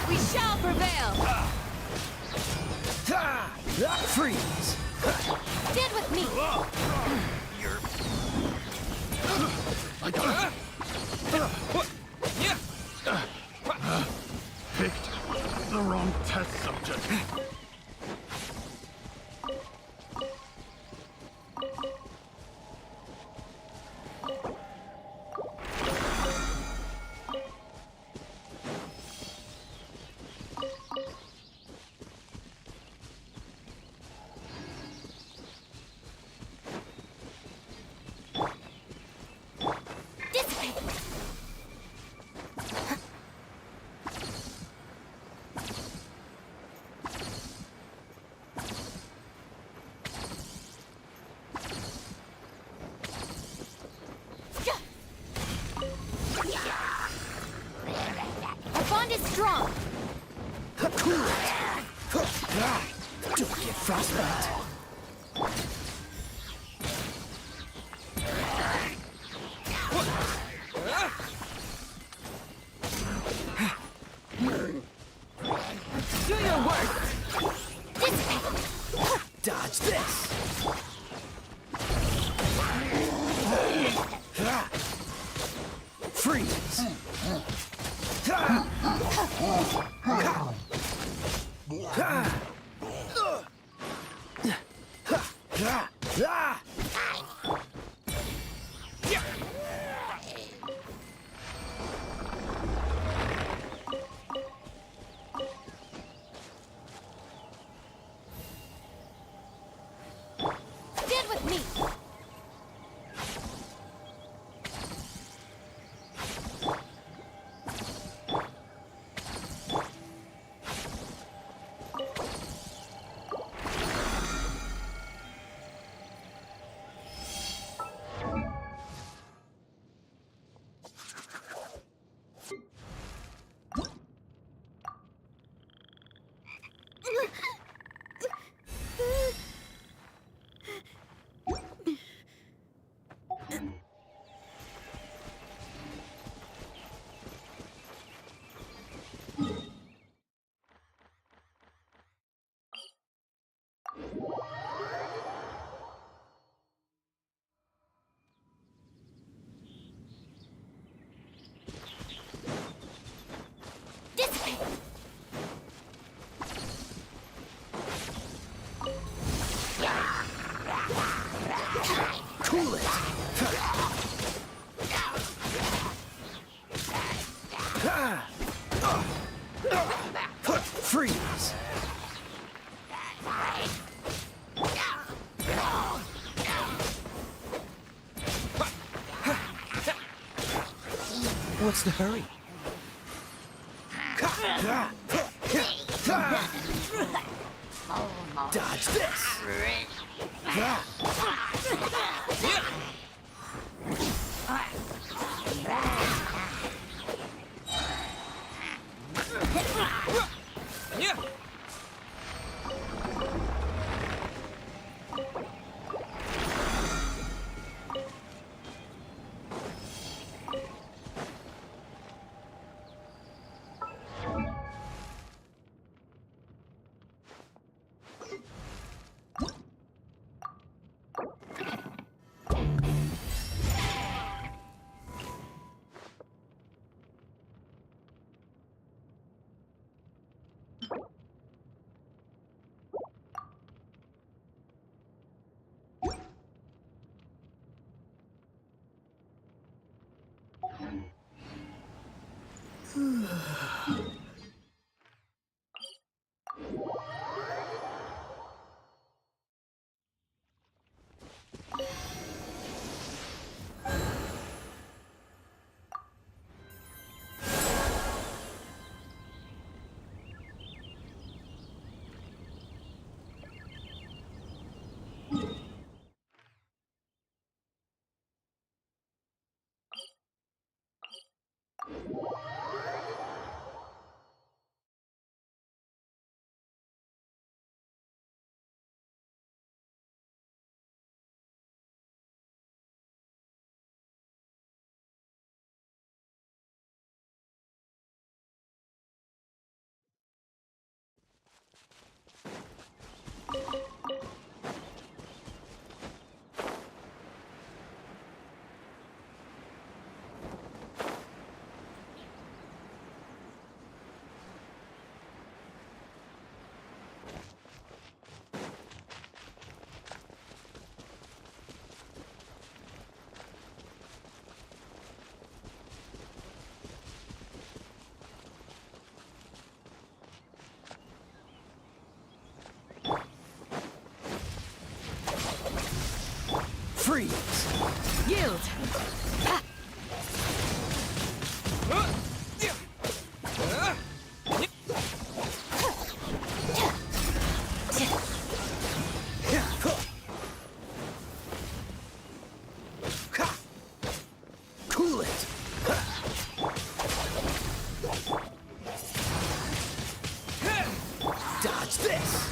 We shall prevail. Freeze! Stand with me. I got it. Picked the wrong test subject. Our bond is strong. Cool it! Don't get frostbite! Do your worst. Dodge this! Freeze! Stand with me. Cool it! Freeze! What's the hurry? Dodge this! Freeze! Yield! Ha! Cool it! Dodge this!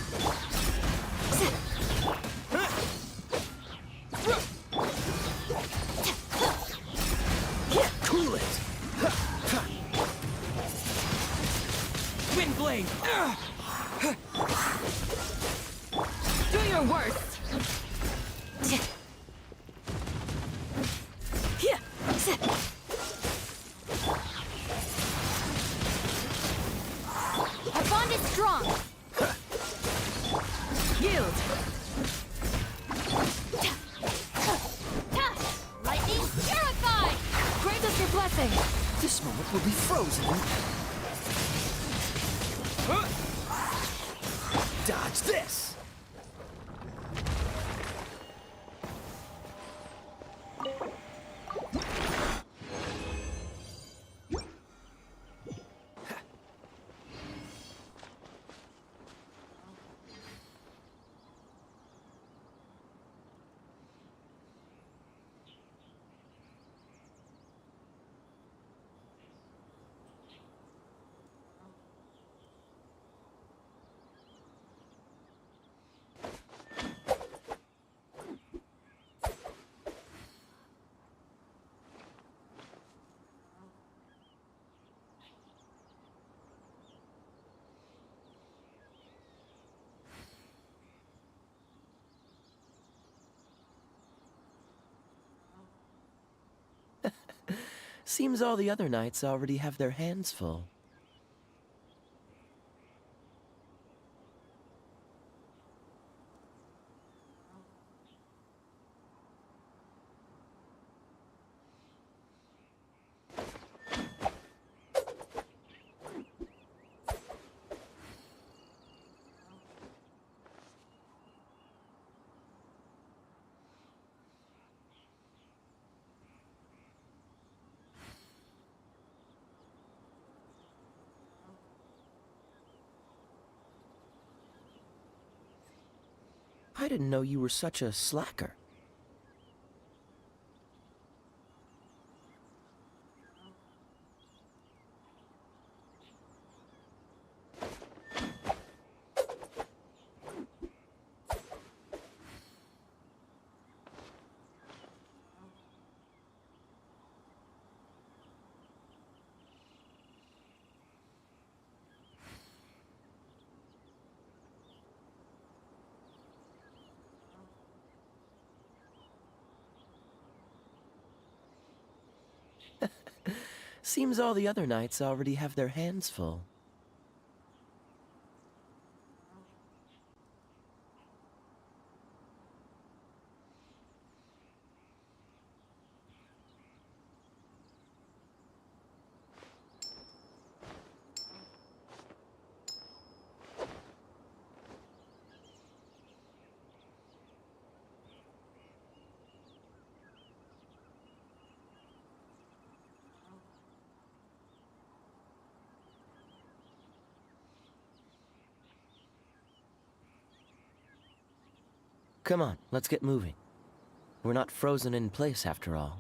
Cool it! Wind blade! Do your worst! Our bond is strong. Yield! Lightning purified. Grant us your blessing! This moment will be frozen. Dodge this! Seems all the other knights already have their hands full. I didn't know you were such a slacker. Seems all the other knights already have their hands full. Come on, let's get moving. We're not frozen in place after all.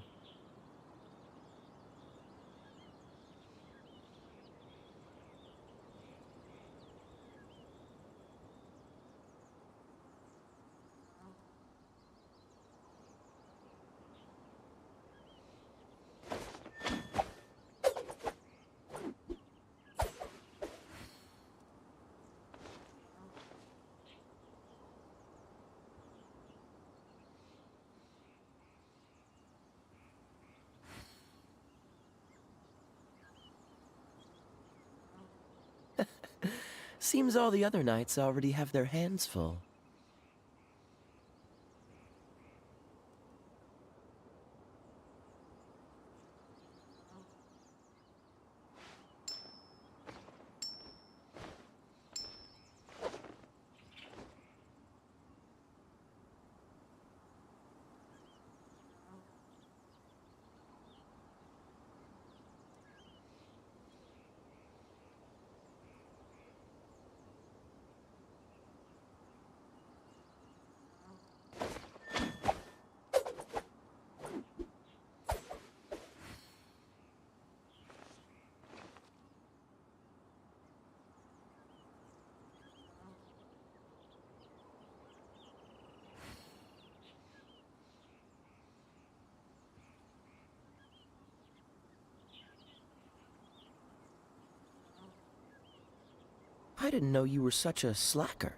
Seems all the other knights already have their hands full. I didn't know you were such a slacker.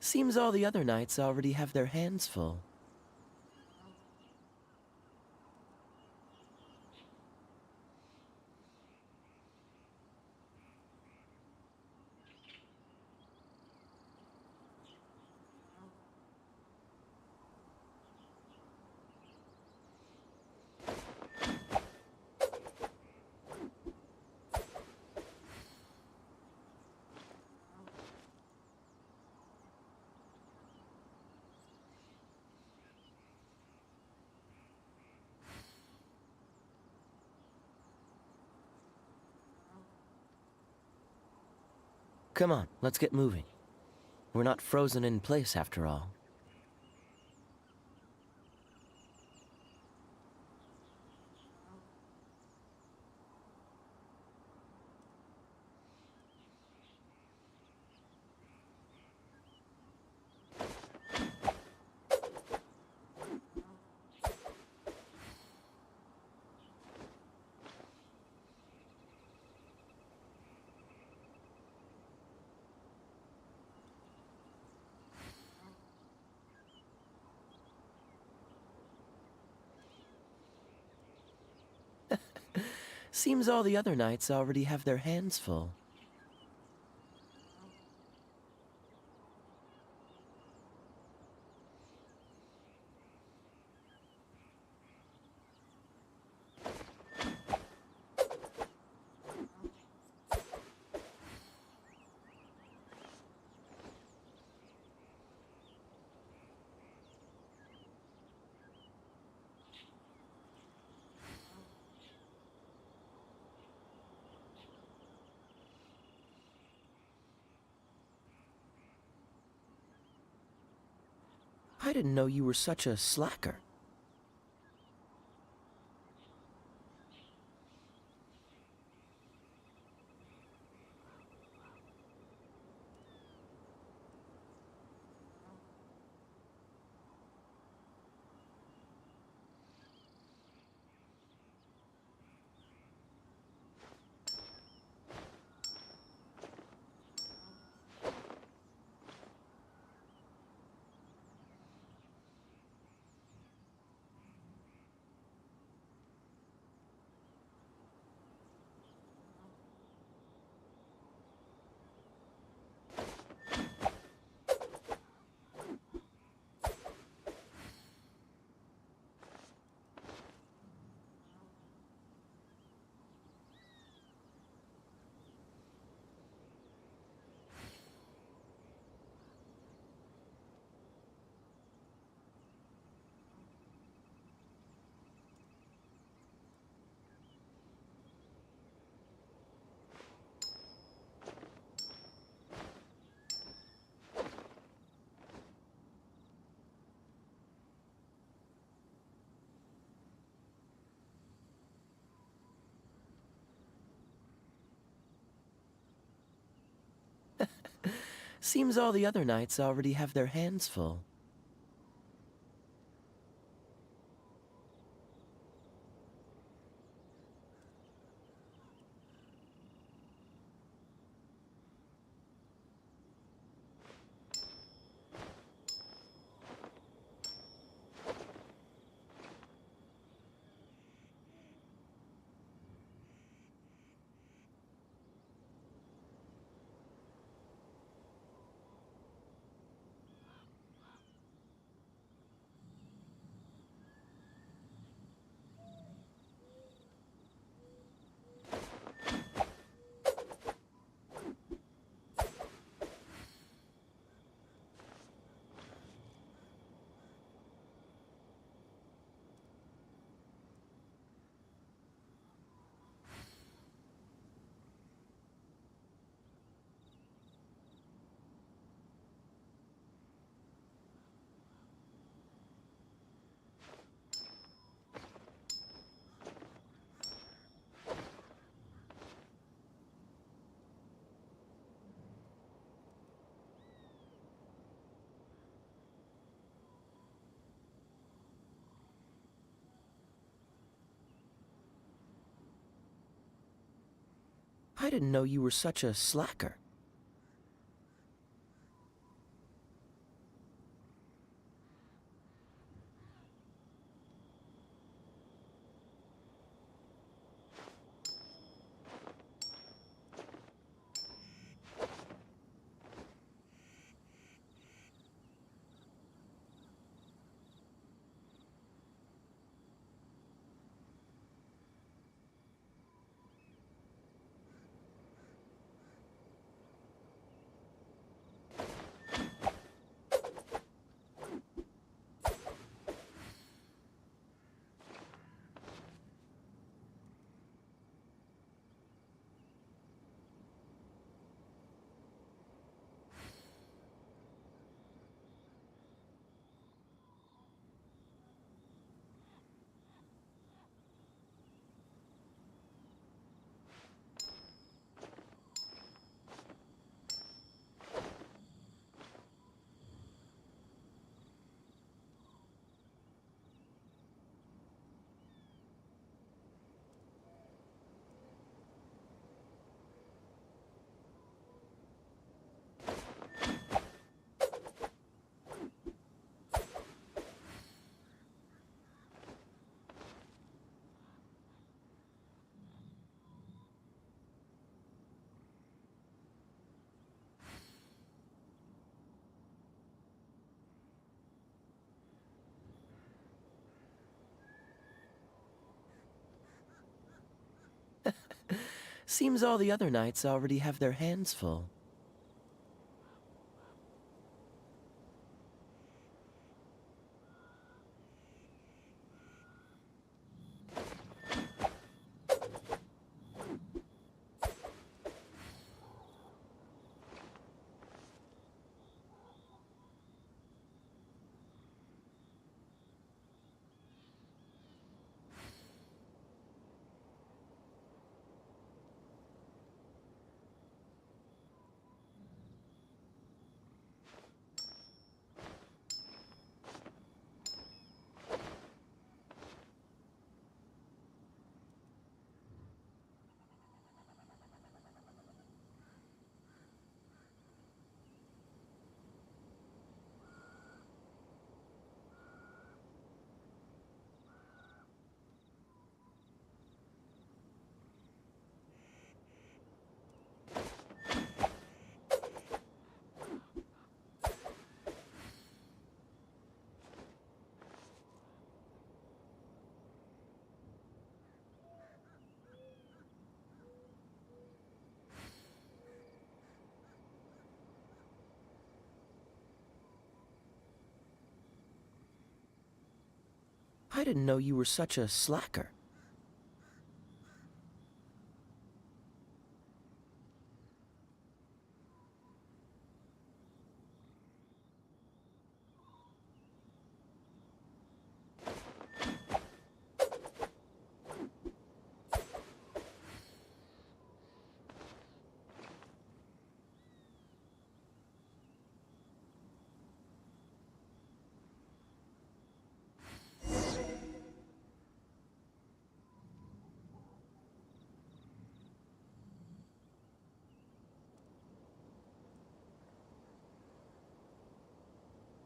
Seems all the other knights already have their hands full. Come on, let's get moving. We're not frozen in place after all. Seems all the other knights already have their hands full. I didn't know you were such a slacker. Seems all the other knights already have their hands full. I didn't know you were such a slacker. Seems all the other knights already have their hands full. I didn't know you were such a slacker.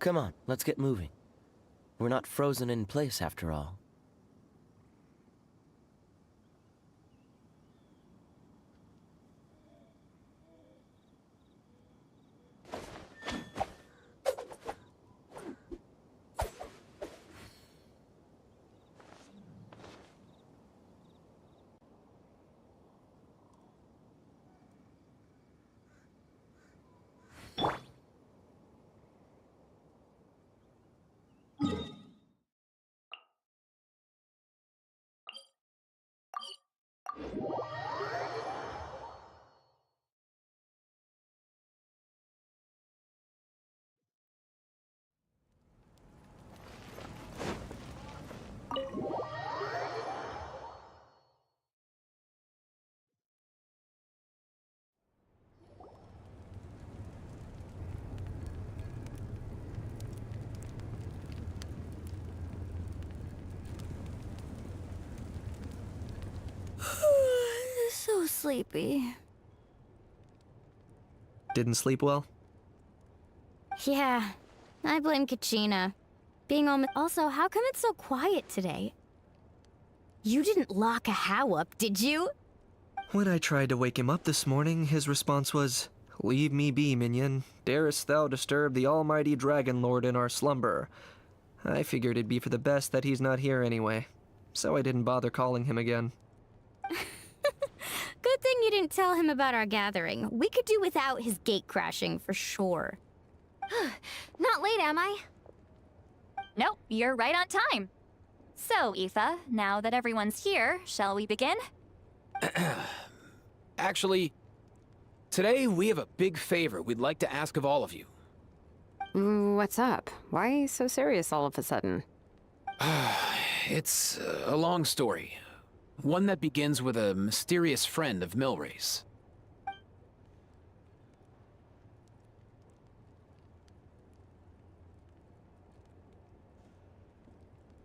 Come on, let's get moving. We're not frozen in place after all. So sleepy. Didn't sleep well? Yeah, I blame Kachina. Being home. Also, how come it's so quiet today? You didn't lock a How up, did you? When I tried to wake him up this morning, his response was, "Leave me be, minion. Darest thou disturb the almighty Dragon Lord in our slumber?" I figured it'd be for the best that he's not here anyway, so I didn't bother calling him again. Good thing you didn't tell him about our gathering. We could do without his gate crashing, for sure. Not late, am I? Nope, you're right on time. So, Aoife, now that everyone's here, shall we begin? Actually, today we have a big favor we'd like to ask of all of you. What's up? Why so serious all of a sudden? It's a long story. One that begins with a mysterious friend of Milray's.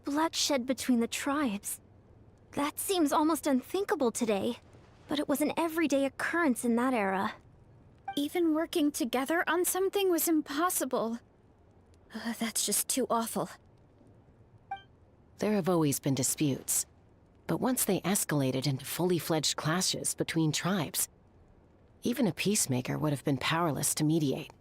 Bloodshed between the tribes. That seems almost unthinkable today, but it was an everyday occurrence in that era. Even working together on something was impossible. That's just too awful. There have always been disputes, but once they escalated into fully fledged clashes between tribes, even a peacemaker would have been powerless to mediate.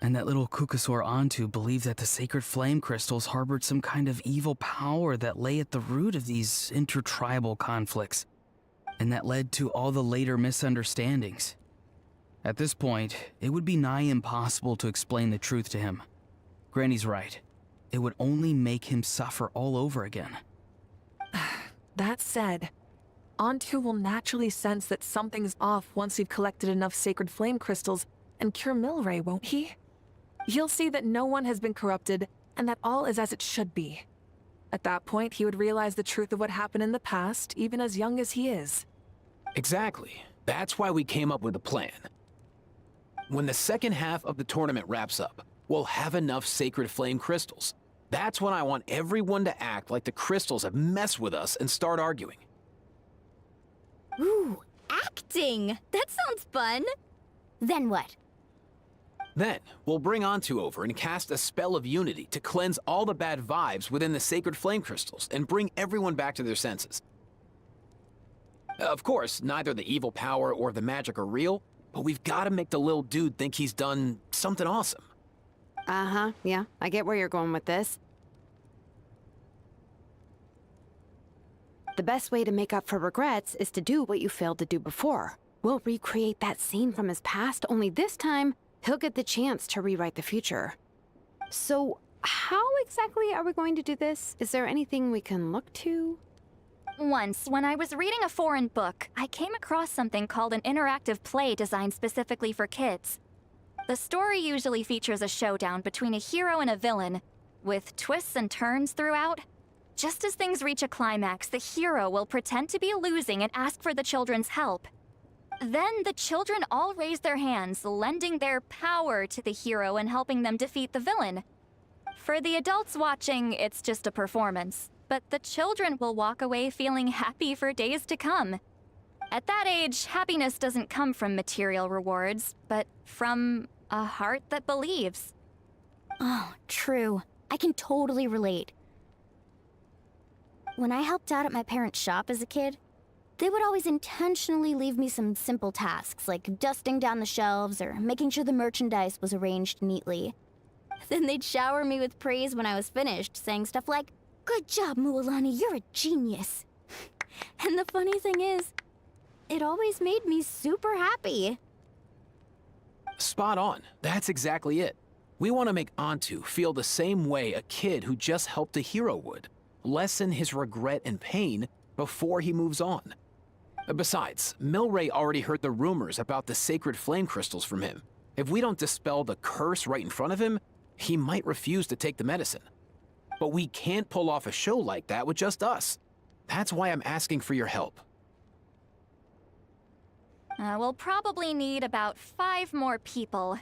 And that little Kukusaur Antu believed that the sacred flame crystals harbored some kind of evil power that lay at the root of these intertribal conflicts, and that led to all the later misunderstandings. At this point, it would be nigh impossible to explain the truth to him. Granny's right. It would only make him suffer all over again. That said, Antu will naturally sense that something's off once we've collected enough sacred flame crystals and cure Milray, won't he? He'll see that no one has been corrupted and that all is as it should be. At that point, he would realize the truth of what happened in the past, even as young as he is. Exactly. That's why we came up with a plan. When the second half of the tournament wraps up, we'll have enough sacred flame crystals. That's when I want everyone to act like the crystals have messed with us and start arguing. Ooh, acting! That sounds fun! Then what? Then, we'll bring Antu over and cast a spell of unity to cleanse all the bad vibes within the sacred flame crystals and bring everyone back to their senses. Of course, neither the evil power or the magic are real, but we've got to make the little dude think he's done something awesome. Uh-huh, yeah, I get where you're going with this. The best way to make up for regrets is to do what you failed to do before. We'll recreate that scene from his past, only this time, he'll get the chance to rewrite the future. So, how exactly are we going to do this? Is there anything we can look to? Once, when I was reading a foreign book, I came across something called an interactive play designed specifically for kids. The story usually features a showdown between a hero and a villain, with twists and turns throughout. Just as things reach a climax, the hero will pretend to be losing and ask for the children's help. Then the children all raise their hands, lending their power to the hero and helping them defeat the villain. For the adults watching, it's just a performance, but the children will walk away feeling happy for days to come. At that age, happiness doesn't come from material rewards, but from a heart that believes. Oh, true. I can totally relate. When I helped out at my parents' shop as a kid, they would always intentionally leave me some simple tasks, like dusting down the shelves or making sure the merchandise was arranged neatly. Then they'd shower me with praise when I was finished, saying stuff like, "Good job, Mualani, you're a genius." And the funny thing is, it always made me super happy. Spot on. That's exactly it. We want to make Antu feel the same way a kid who just helped a hero would. Lessen his regret and pain before he moves on. Besides, Milray already heard the rumors about the sacred flame crystals from him. If we don't dispel the curse right in front of him, he might refuse to take the medicine. But we can't pull off a show like that with just us. That's why I'm asking for your help. We'll probably need about 5 more people.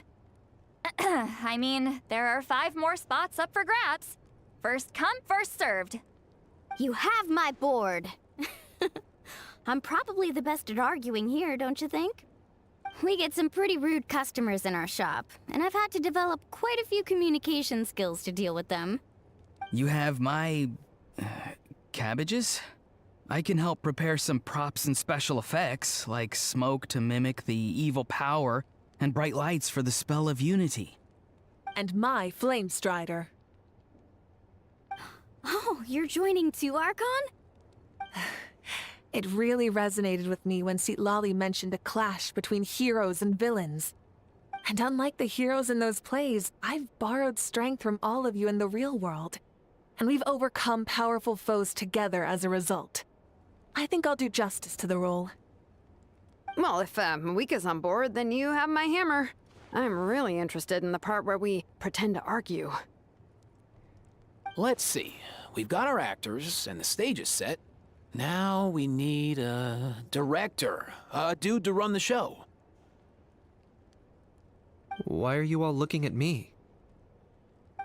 I mean, there are 5 more spots up for grabs. First come, first served. You have my board. I'm probably the best at arguing here, don't you think? We get some pretty rude customers in our shop, and I've had to develop quite a few communication skills to deal with them. You have my... cabbages? I can help prepare some props and special effects, like smoke to mimic the evil power, and bright lights for the spell of unity. And my flame strider. Oh, you're joining too, Archon? It really resonated with me when Citlali mentioned a clash between heroes and villains. And unlike the heroes in those plays, I've borrowed strength from all of you in the real world. And we've overcome powerful foes together as a result. I think I'll do justice to the role. Well, if Mawika's on board, then you have my hammer. I'm really interested in the part where we pretend to argue. Let's see. We've got our actors, and the stage is set. Now we need a director, a dude to run the show. Why are you all looking at me?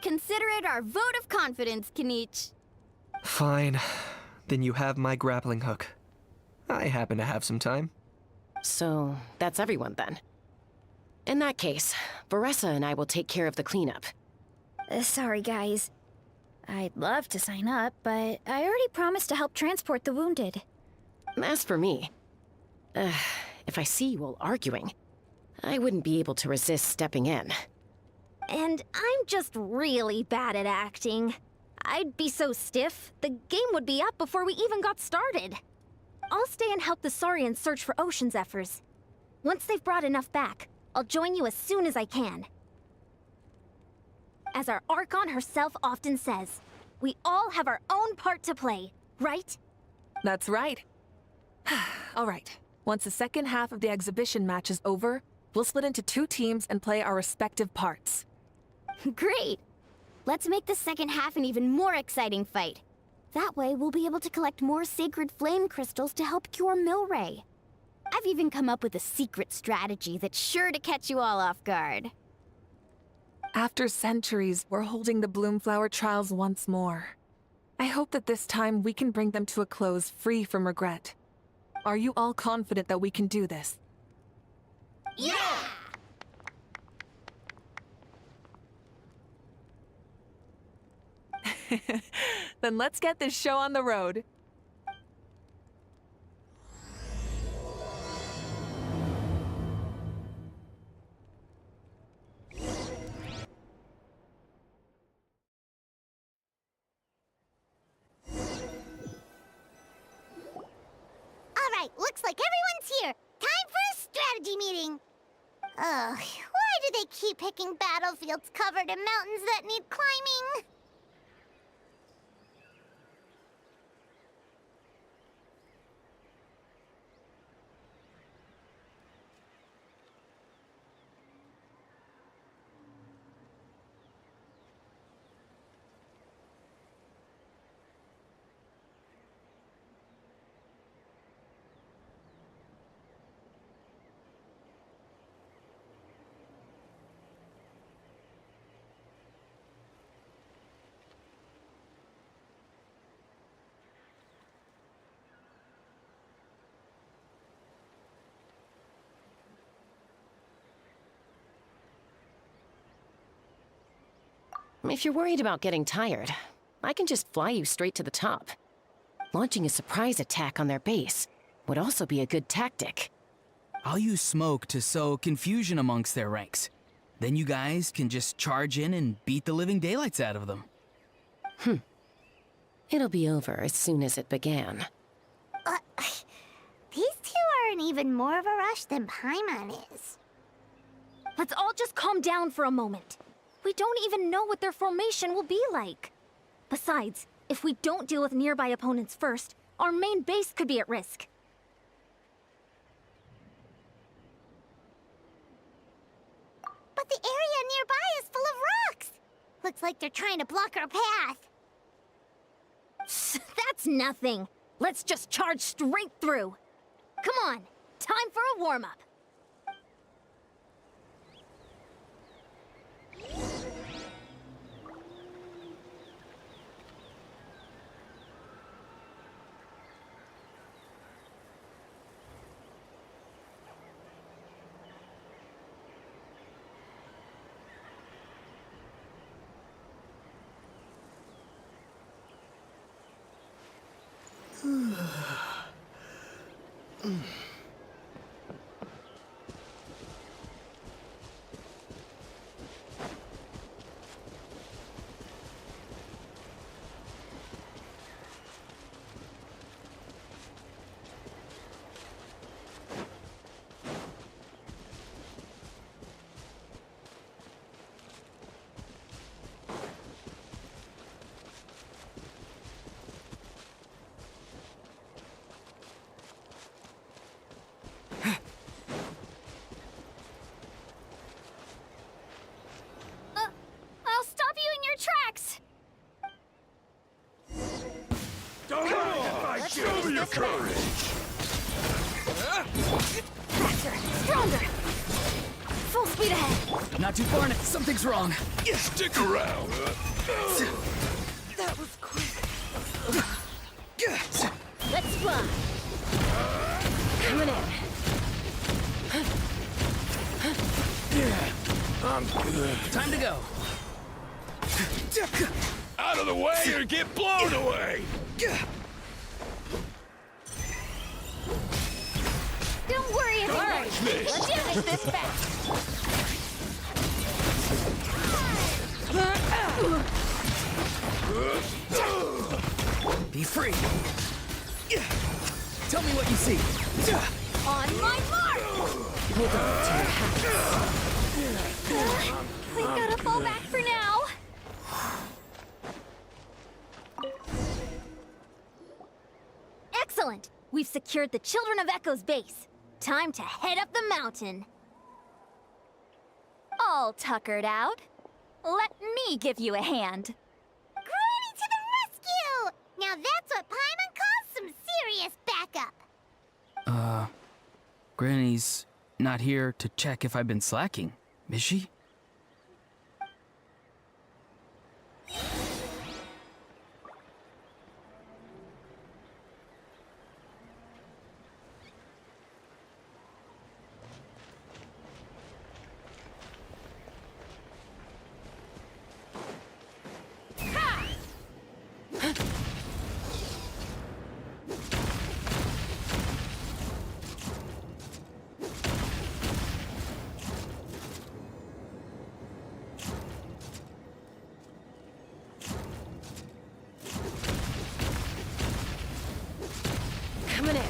Consider it our vote of confidence, Kinich. Fine. Then you have my grappling hook. I happen to have some time. So, that's everyone then. In that case, Varessa and I will take care of the cleanup. Sorry, guys. I'd love to sign up, but I already promised to help transport the wounded. As for me, if I see you all arguing, I wouldn't be able to resist stepping in. And I'm just really bad at acting. I'd be so stiff, the game would be up before we even got started. I'll stay and help the Saurians search for Ocean Zephyrs. Once they've brought enough back, I'll join you as soon as I can. As our Archon herself often says, we all have our own part to play, right? That's right. All right. Once the second half of the exhibition match is over, we'll split into 2 teams and play our respective parts. Great! Let's make the second half an even more exciting fight. That way, we'll be able to collect more sacred flame crystals to help cure Milray. I've even come up with a secret strategy that's sure to catch you all off guard. After centuries, we're holding the Bloomflower trials once more. I hope that this time we can bring them to a close free from regret. Are you all confident that we can do this? Yeah! Then let's get this show on the road. Alright, looks like everyone's here. Time for a strategy meeting. Ugh, why do they keep picking battlefields covered in mountains that need climbing? If you're worried about getting tired, I can just fly you straight to the top. Launching a surprise attack on their base would also be a good tactic. I'll use smoke to sow confusion amongst their ranks. Then you guys can just charge in and beat the living daylights out of them. It'll be over as soon as it began. These two are in even more of a rush than Paimon is. Let's all just calm down for a moment. We don't even know what their formation will be like. Besides, if we don't deal with nearby opponents first, our main base could be at risk. But the area nearby is full of rocks. Looks like they're trying to block our path. That's nothing. Let's just charge straight through. Come on, time for a warm-up. I'll stop you in your tracks! Show me your courage! Faster, stronger! Full speed ahead! Not too far now. Something's wrong. Stick around! That was quick. Let's fly! Coming in. I'm good. Time to go. Out of the way or get blown away! Don't worry if Don't watch this. Let's finish this fast! Be free. Tell me what you see. On my mark! Hold on to your hats. We've gotta fall back for now. Excellent! We've secured the Children of Echo's base. Time to head up the mountain. All tuckered out. Let me give you a hand. Granny to the rescue! Now that's what Paimon calls some serious backup. Granny's not here to check if I've been slacking, is she? Coming in.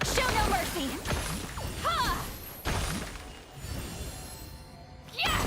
Show no mercy! Ha! Yeah!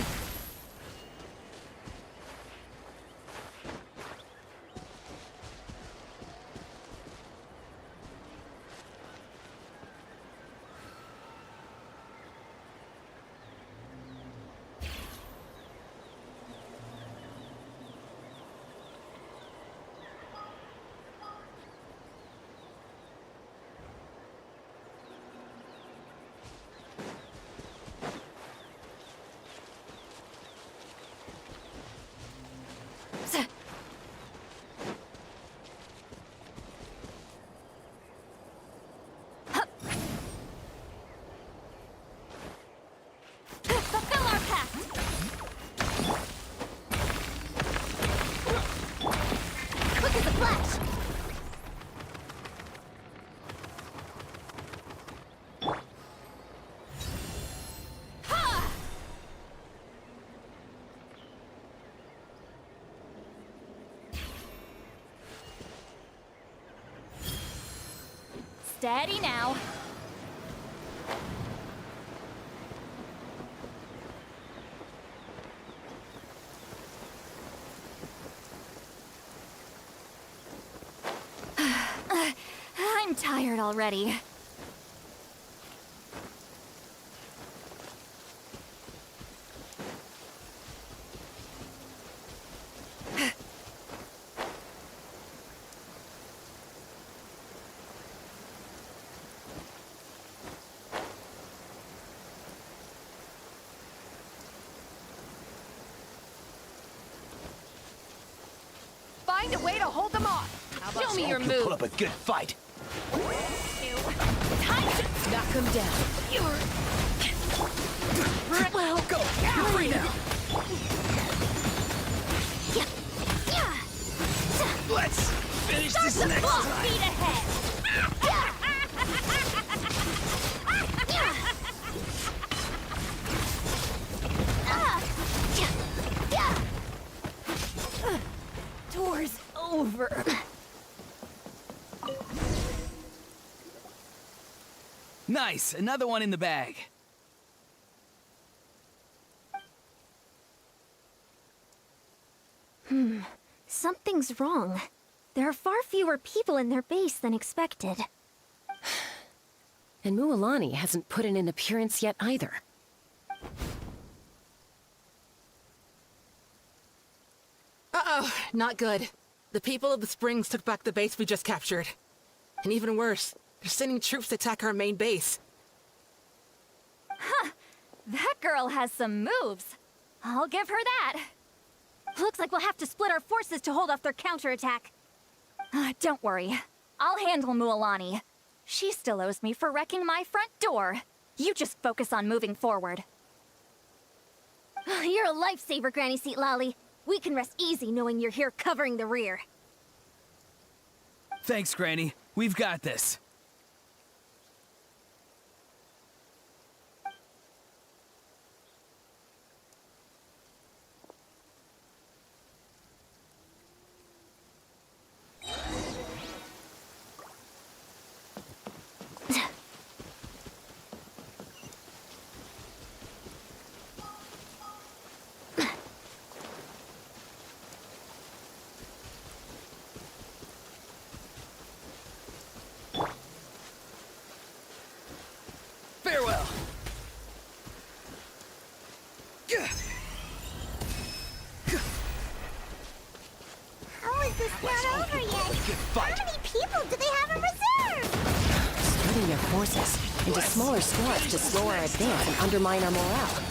Steady now. I'm tired already. Find a way to hold them off. Show me your You move. put up a good fight. Time to knock him down. Well, go. You're free now. Let's finish this next time. Feet ahead. Tour's over. Nice, another one in the bag. Something's wrong. There are far fewer people in their base than expected. And Mualani hasn't put in an appearance yet either. Uh-oh, not good. The people of the Springs took back the base we just captured. And even worse, they're sending troops to attack our main base. Huh. That girl has some moves. I'll give her that. Looks like we'll have to split our forces to hold off their counterattack. Don't worry. I'll handle Mualani. She still owes me for wrecking my front door. You just focus on moving forward. You're a lifesaver, Granny Seat Lolly. We can rest easy knowing you're here covering the rear. Thanks, Granny. We've got this. Farewell. How is this not over yet? How many people do they have in reserve? Splitting their forces into smaller squads to slow our advance and undermine our morale.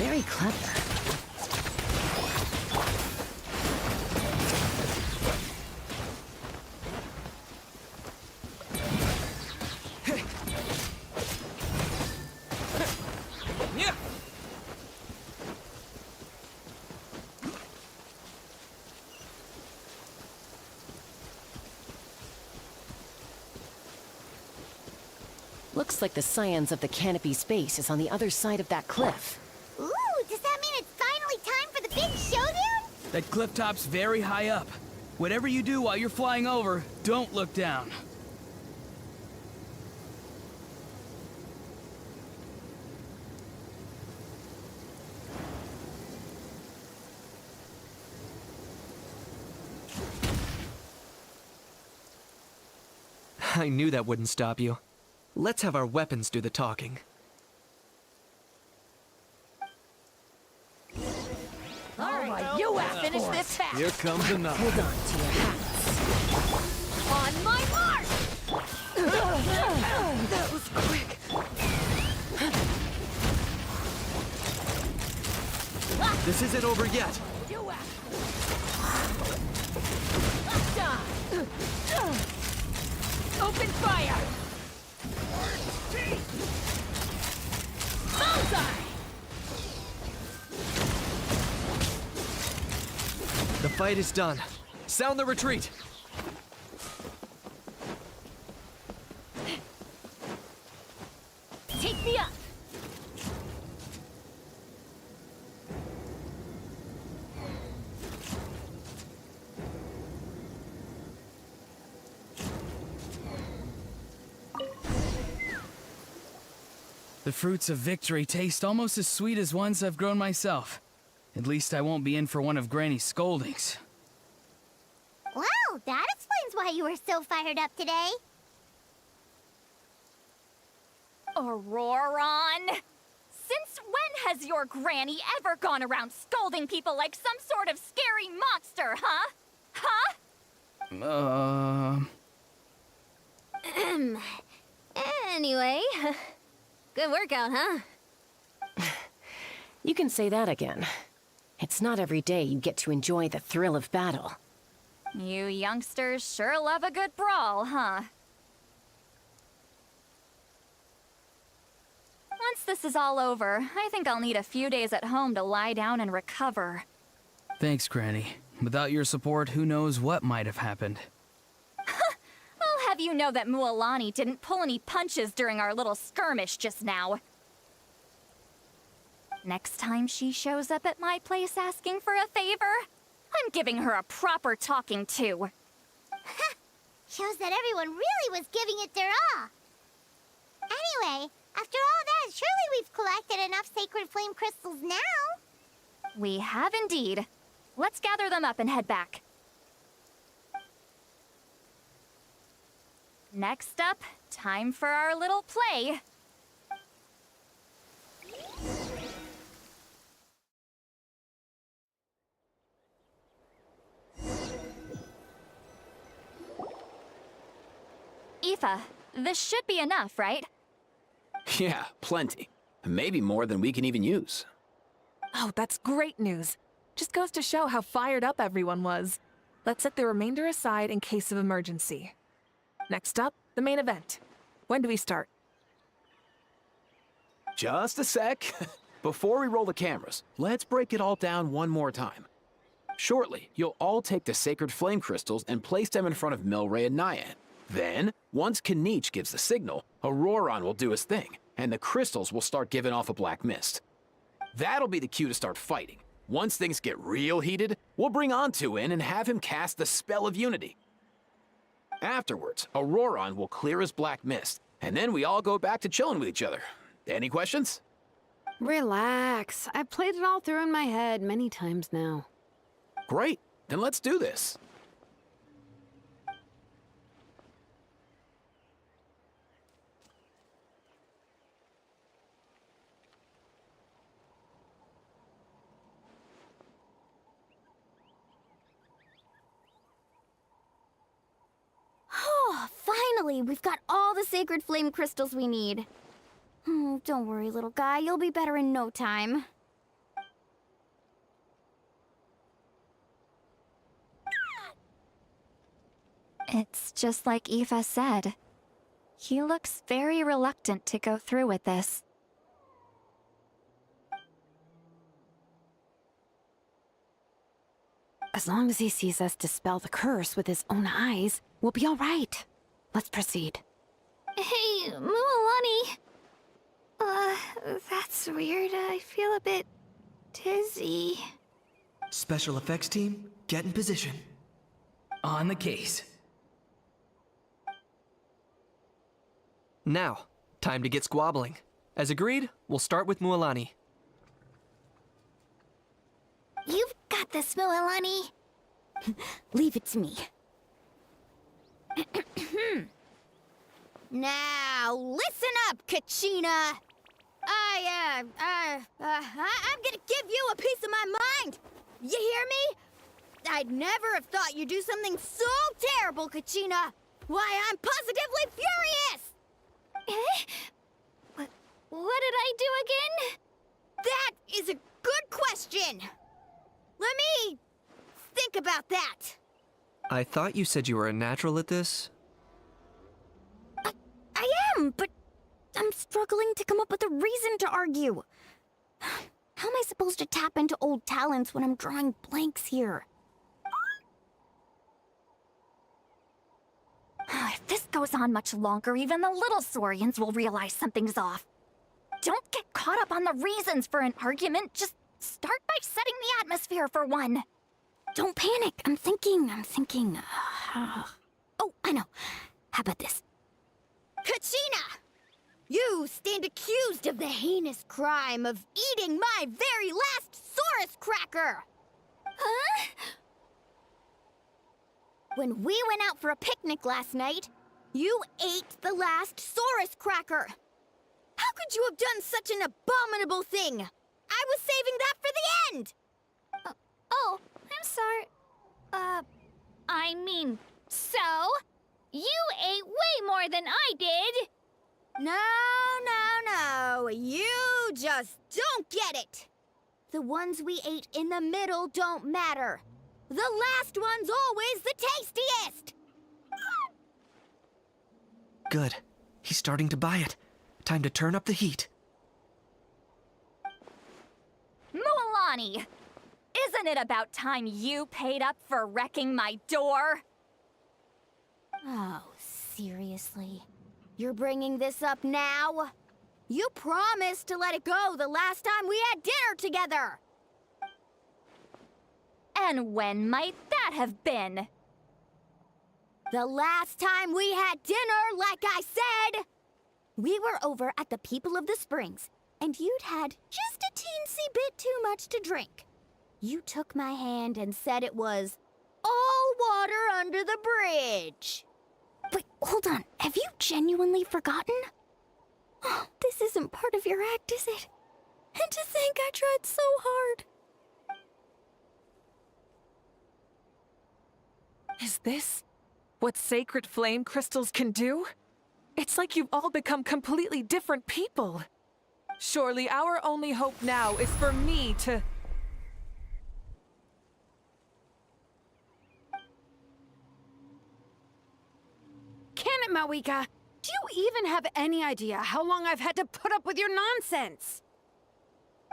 Very clever. Looks like the scions of the canopy space is on the other side of that cliff. Ooh, does that mean it's finally time for the big showdown? That cliff top's very high up. Whatever you do while you're flying over, don't look down. I knew that wouldn't stop you. Let's have our weapons do the talking. All right, you have finished this fast. Here comes another. Hold on to your hats. On my mark. That was quick. This isn't over yet. You have. Done. Open fire. Bullseye. The fight is done. Sound the retreat. Take me up. The fruits of victory taste almost as sweet as ones I've grown myself. At least I won't be in for one of Granny's scoldings. Well, that explains why you were so fired up today. Auroron! Since when has your granny ever gone around scolding people like some sort of scary monster, huh? Huh? Anyway, good workout, huh? You can say that again. It's not every day you get to enjoy the thrill of battle. You youngsters sure love a good brawl, huh? Once this is all over, I think I'll need a few days at home to lie down and recover. Thanks, Granny. Without your support, who knows what might have happened. I'll have you know that Mualani didn't pull any punches during our little skirmish just now. Next time she shows up at my place asking for a favor, I'm giving her a proper talking to. Shows that everyone really was giving it their all. Anyway, after all that, surely we've collected enough sacred flame crystals now. We have indeed. Let's gather them up and head back. Next up, time for our little play. Aoife, this should be enough, right? Yeah, plenty. Maybe more than we can even use. Oh, that's great news. Just goes to show how fired up everyone was. Let's set the remainder aside in case of emergency. Next up, the main event. When do we start? Just a sec. Before we roll the cameras, let's break it all down one more time. Shortly, you'll all take the sacred flame crystals and place them in front of Milray and Nyan. Then, once Kinich gives the signal, Auroron will do his thing, and the crystals will start giving off a black mist. That'll be the cue to start fighting. Once things get real heated, we'll bring Antu in and have him cast the Spell of Unity. Afterwards, Auroron will clear his black mist, and then we all go back to chilling with each other. Any questions? Relax. I've played it all through in my head many times now. Great, then let's do this. Oh, finally! We've got all the sacred flame crystals we need. Don't worry, little guy. You'll be better in no time. It's just like Aoife said. He looks very reluctant to go through with this. As long as he sees us dispel the curse with his own eyes, we'll be all right. Let's proceed. Hey, Mualani. That's weird. I feel a bit dizzy. Special effects team, get in position. On the case. Now, time to get squabbling. As agreed, we'll start with Mualani. You've got this, Mualani. Leave it to me. Now, listen up, Kachina. I'm gonna give you a piece of my mind. You hear me? I'd never have thought you'd do something so terrible, Kachina. Why, I'm positively furious! What did I do again? That is a good question. Let me think about that. I thought you said you were a natural at this. I am, but I'm struggling to come up with a reason to argue. How am I supposed to tap into old talents when I'm drawing blanks here? If this goes on much longer, even the little Saurians will realize something's off. Don't get caught up on the reasons for an argument. Just start by setting the atmosphere for one. Don't panic. I'm thinking. Oh, I know. How about this? Kachina! You You stand accused of the heinous crime of eating my very last Saurus cracker! Huh? When we went out for a picnic last night, you ate the last Saurus cracker! How could you have done such an abominable thing? I was saving that for the end! Oh, I'm sorry. I mean, so? You ate way more than I did! No. You just don't get it! The ones we ate in the middle don't matter. The last one's always the tastiest! Good. He's starting to buy it. Time to turn up the heat. Mualani! Isn't it about time you paid up for wrecking my door? Oh, seriously? You're bringing this up now? You promised to let it go the last time we had dinner together! And when might that have been? The last time we had dinner, like I said! We were over at the People of the Springs, and you'd had just a teensy bit too much to drink. You took my hand and said it was all water under the bridge. Wait, hold on. Have you genuinely forgotten? Oh, this isn't part of your act, is it? And to think I tried so hard. Is this what sacred flame crystals can do? It's like you've all become completely different people. Surely our only hope now is for me to... Can it, Mawika? Do you even have any idea how long I've had to put up with your nonsense?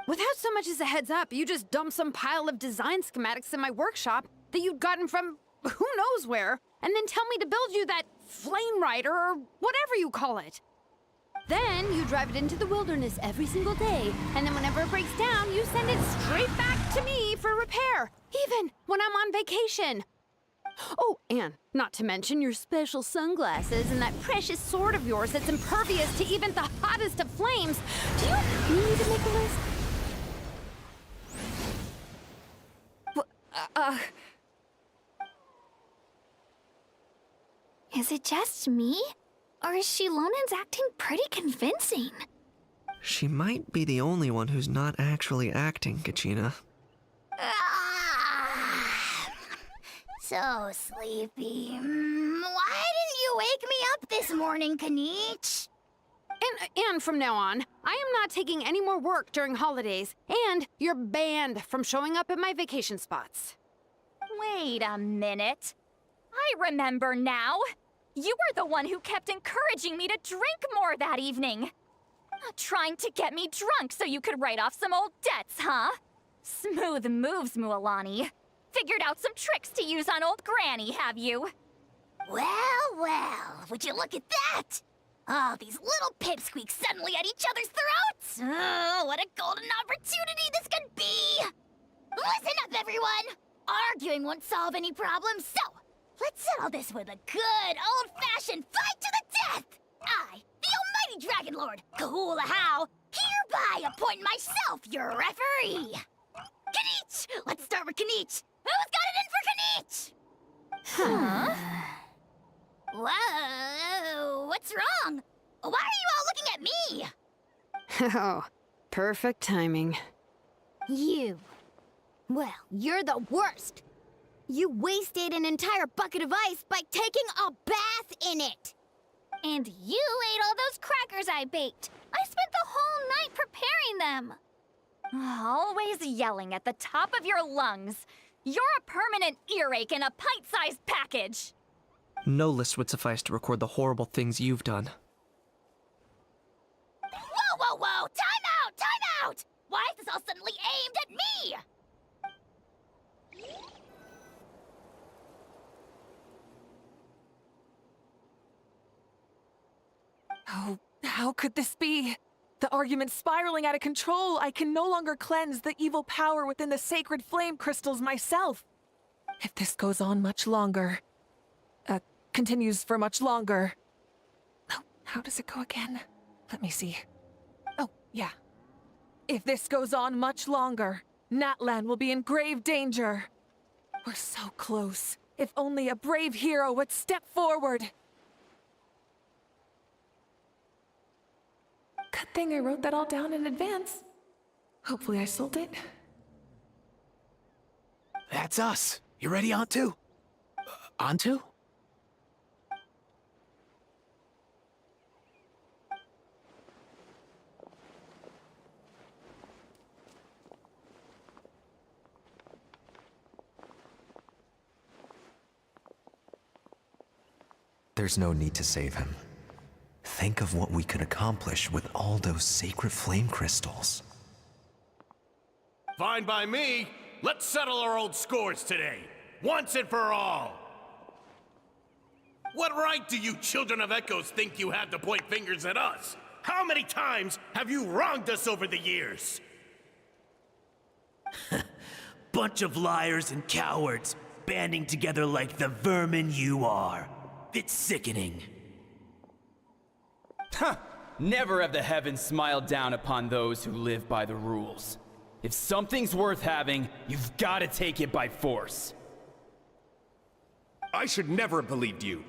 Without so much as a heads up, you just dumped some pile of design schematics in my workshop that you'd gotten from who knows where, and then tell me to build you that flame rider or whatever you call it. Then you drive it into the wilderness every single day, and then whenever it breaks down, you send it straight back to me for repair, even when I'm on vacation. Oh, and not to mention your special sunglasses and that precious sword of yours that's impervious to even the hottest of flames. Do you need to make a list? Is it just me? Or is Shilonen's acting pretty convincing? She might be the only one who's not actually acting, Kachina. So sleepy. Why didn't you wake me up this morning, Kanich? And from now on, I am not taking any more work during holidays, and you're banned from showing up at my vacation spots. Wait a minute. I remember now. You were the one who kept encouraging me to drink more that evening. Trying to get me drunk so you could write off some old debts, huh? Smooth moves, Mualani. Figured out some tricks to use on old Granny, have you? Well, would you look at that? Oh, these little pipsqueaks suddenly at each other's throats! Oh, what a golden opportunity this could be! Listen up, everyone! Arguing won't solve any problems, so let's settle this with a good old-fashioned fight to the death! I, the almighty Dragon Lord, Kahula How, hereby appoint myself your referee! Kanich! Let's start with Kanich! Who's got it in for Kanich? Huh? Whoa, what's wrong? Why are you all looking at me? Oh, perfect timing. You. Well, you're the worst. You wasted an entire bucket of ice by taking a bath in it. And you ate all those crackers I baked. I spent the whole night preparing them. Always yelling at the top of your lungs. You're a permanent earache in a pint-sized package. No list would suffice to record the horrible things you've done. Whoa! Time out! Why is this all suddenly aimed at me? Oh, how could this be? The argument's spiraling out of control. I can no longer cleanse the evil power within the sacred flame crystals myself. If this goes on much longer, continues for much longer. Oh, how does it go again? Let me see. Oh, yeah. If this goes on much longer, Natlan will be in grave danger. We're so close. If only a brave hero would step forward. Good thing I wrote that all down in advance. Hopefully I sold it. That's us. You ready, Antu? Antu? There's no need to save him. Think of what we could accomplish with all those sacred flame crystals. Fine by me. Let's settle our old scores today, once and for all. What right do you children of Echoes think you have to point fingers at us? How many times have you wronged us over the years? Bunch of liars and cowards, banding together like the vermin you are. It's sickening. Huh! Never have the heavens smiled down upon those who live by the rules. If something's worth having, you've got to take it by force. I should never have believed you.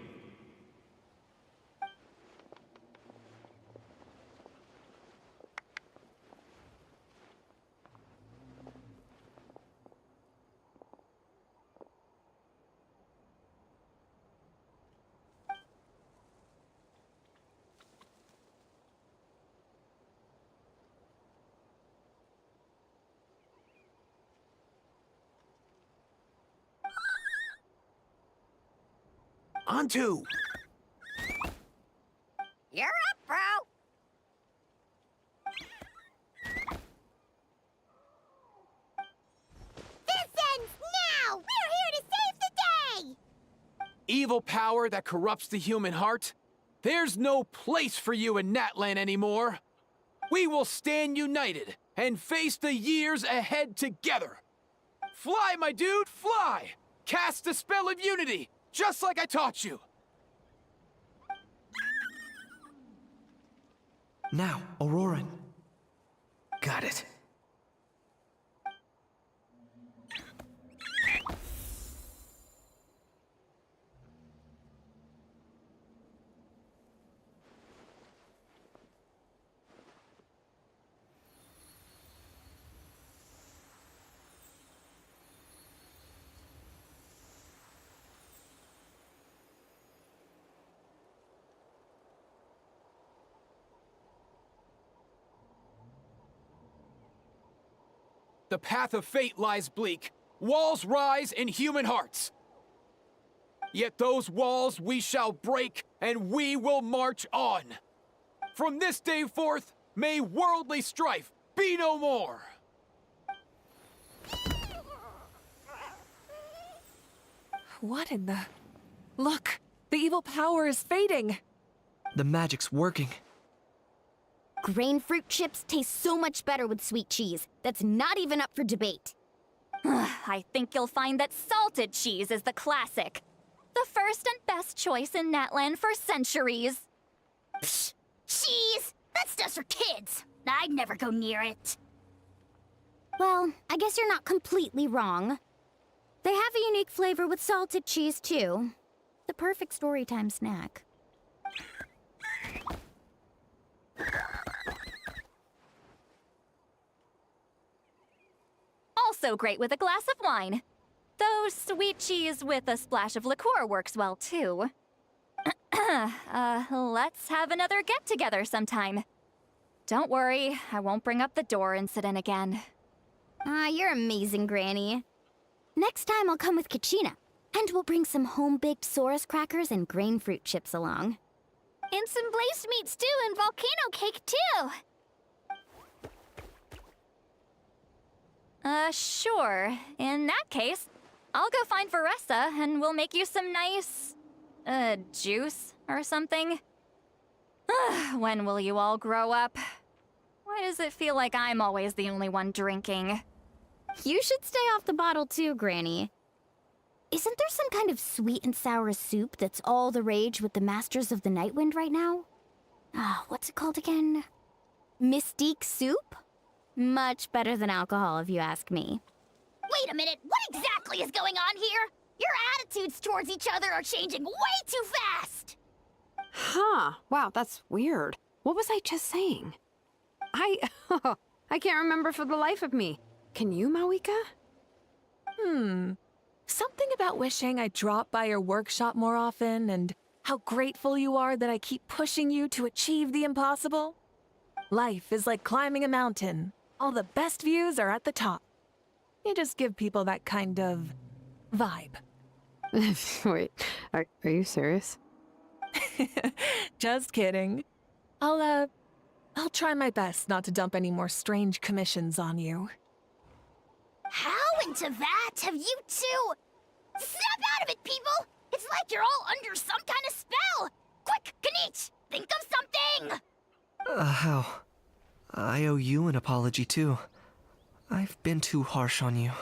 Antu! You're up, bro! This ends now! We're here to save the day! Evil power that corrupts the human heart? There's no place for you in Natlan anymore. We will stand united and face the years ahead together. Fly, my dude, fly! Cast the spell of unity! Just like I taught you! Now, Auroran. Got it. The path of fate lies bleak. Walls rise in human hearts. Yet those walls we shall break, and we will march on. From this day forth, may worldly strife be no more. What in the... Look! The evil power is fading! The magic's working. Grain fruit chips taste so much better with sweet cheese. That's not even up for debate. I think you'll find that salted cheese is the classic. The first and best choice in Natlan for centuries. Psh, cheese! That stuff's for kids. I'd never go near it. Well, I guess you're not completely wrong. They have a unique flavor with salted cheese, too. The perfect storytime snack. Also great with a glass of wine. Though sweet cheese with a splash of liqueur works well, too. Let's have another get-together sometime. Don't worry, I won't bring up the door incident again. You're amazing, Granny. Next time I'll come with Kachina, and we'll bring some home-baked Saurus crackers and grain fruit chips along. And some blaze meat stew and volcano cake, too! Sure. In that case, I'll go find Varessa and we'll make you some nice, juice or something. When will you all grow up? Why does it feel like I'm always the only one drinking? You should stay off the bottle too, Granny. Isn't there some kind of sweet and sour soup that's all the rage with the Masters of the Nightwind right now? What's it called again? Mystique soup? Much better than alcohol, if you ask me. Wait a minute, what exactly is going on here? Your attitudes towards each other are changing way too fast! Huh. Wow, that's weird. What was I just saying? I can't remember for the life of me. Can you, Mawika? Something about wishing I dropped by your workshop more often and how grateful you are that I keep pushing you to achieve the impossible. Life is like climbing a mountain. All the best views are at the top. You just give people that kind of vibe. Wait, are you serious? Just kidding. I'll try my best not to dump any more strange commissions on you. How into that have you two? Snap out of it, people! It's like you're all under some kind of spell! Quick, Kanich, think of something! How? I owe you an apology too. I've been too harsh on you.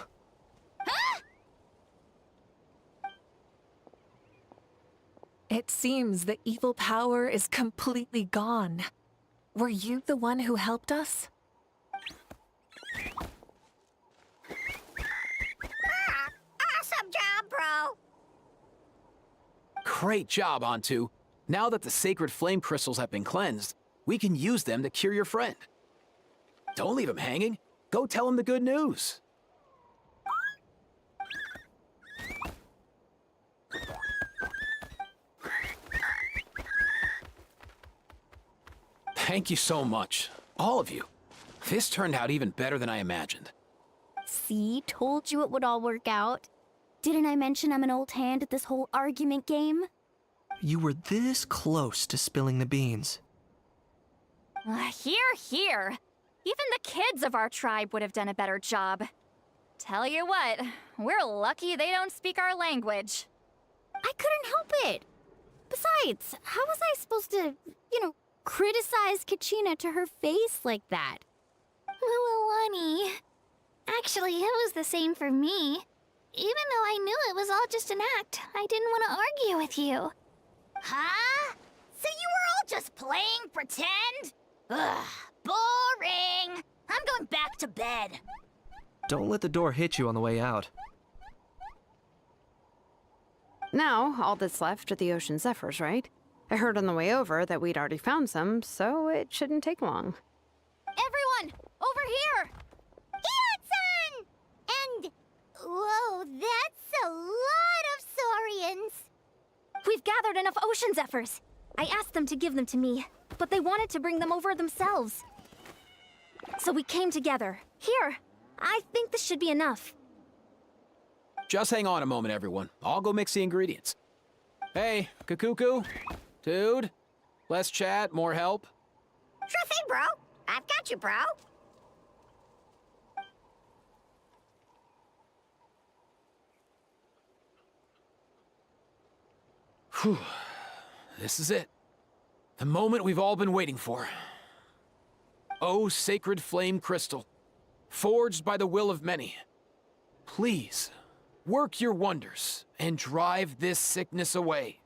Huh? It seems the evil power is completely gone. Were you the one who helped us? Awesome job, bro! Great job, Antu. Now that the sacred flame crystals have been cleansed, we can use them to cure your friend. Don't leave him hanging. Go tell him the good news. Thank you so much. All of you. This turned out even better than I imagined. See, told you it would all work out. Didn't I mention I'm an old hand at this whole argument game? You were this close to spilling the beans. Here. Even the kids of our tribe would have done a better job. Tell you what, we're lucky they don't speak our language. I couldn't help it. Besides, how was I supposed to, criticize Kachina to her face like that? Lualani. Actually, it was the same for me. Even though I knew it was all just an act, I didn't want to argue with you. Huh? So you were all just playing pretend? Ugh, boring! I'm going back to bed. Don't let the door hit you on the way out. Now, all that's left are the ocean zephyrs, right? I heard on the way over that we'd already found some, so it shouldn't take long. Everyone, over here! Hiyan-san! And... whoa, that's a lot of saurians. We've gathered enough ocean zephyrs. I asked them to give them to me, but they wanted to bring them over themselves. So we came together. Here, I think this should be enough. Just hang on a moment, everyone. I'll go mix the ingredients. Hey, Kakuku? Dude? Less chat, more help? Sure thing, bro. I've got you, bro. Whew. This is it. The moment we've all been waiting for. O sacred flame crystal, forged by the will of many, please, work your wonders and drive this sickness away.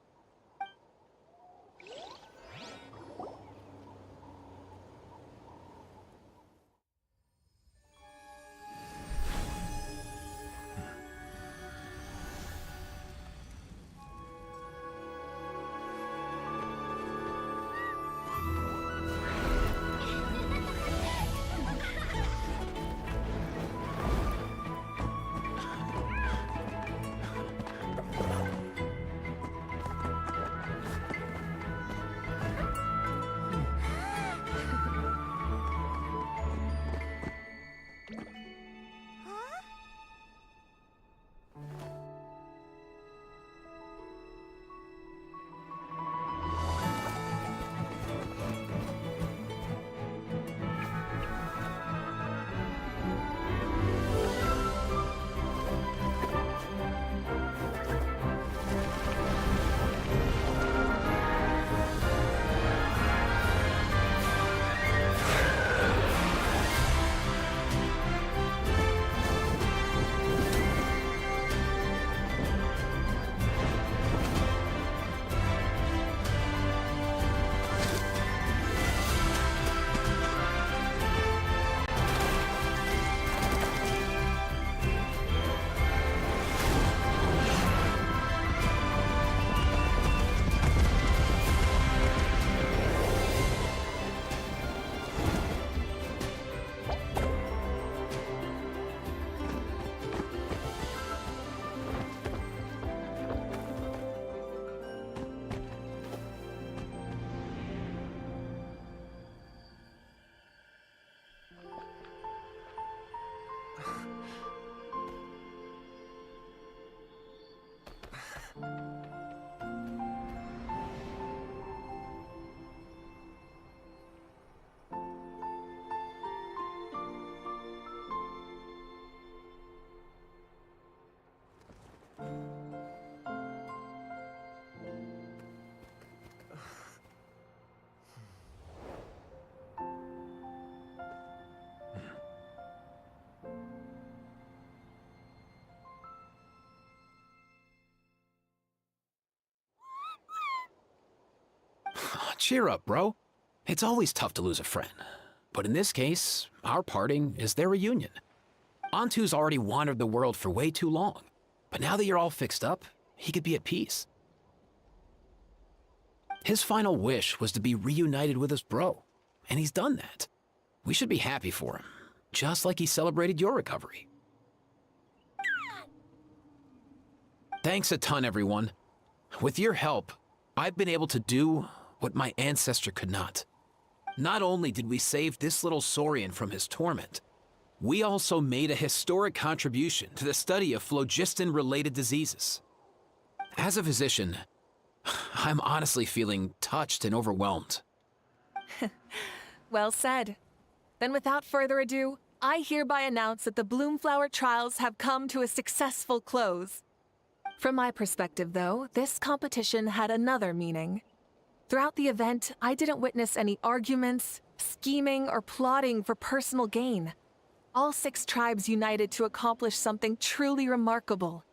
Cheer up, bro. It's always tough to lose a friend. But in this case, our parting is their reunion. Antu's already wandered the world for way too long. But now that you're all fixed up, he could be at peace. His final wish was to be reunited with his bro, and he's done that. We should be happy for him, just like he celebrated your recovery. Thanks a ton, everyone. With your help, I've been able to do what my ancestor could not. Not only did we save this little saurian from his torment, we also made a historic contribution to the study of phlogiston-related diseases. As a physician, I'm honestly feeling touched and overwhelmed. Well said. Then without further ado, I hereby announce that the Bloomflower trials have come to a successful close. From my perspective, though, this competition had another meaning. Throughout the event, I didn't witness any arguments, scheming, or plotting for personal gain. All 6 tribes united to accomplish something truly remarkable.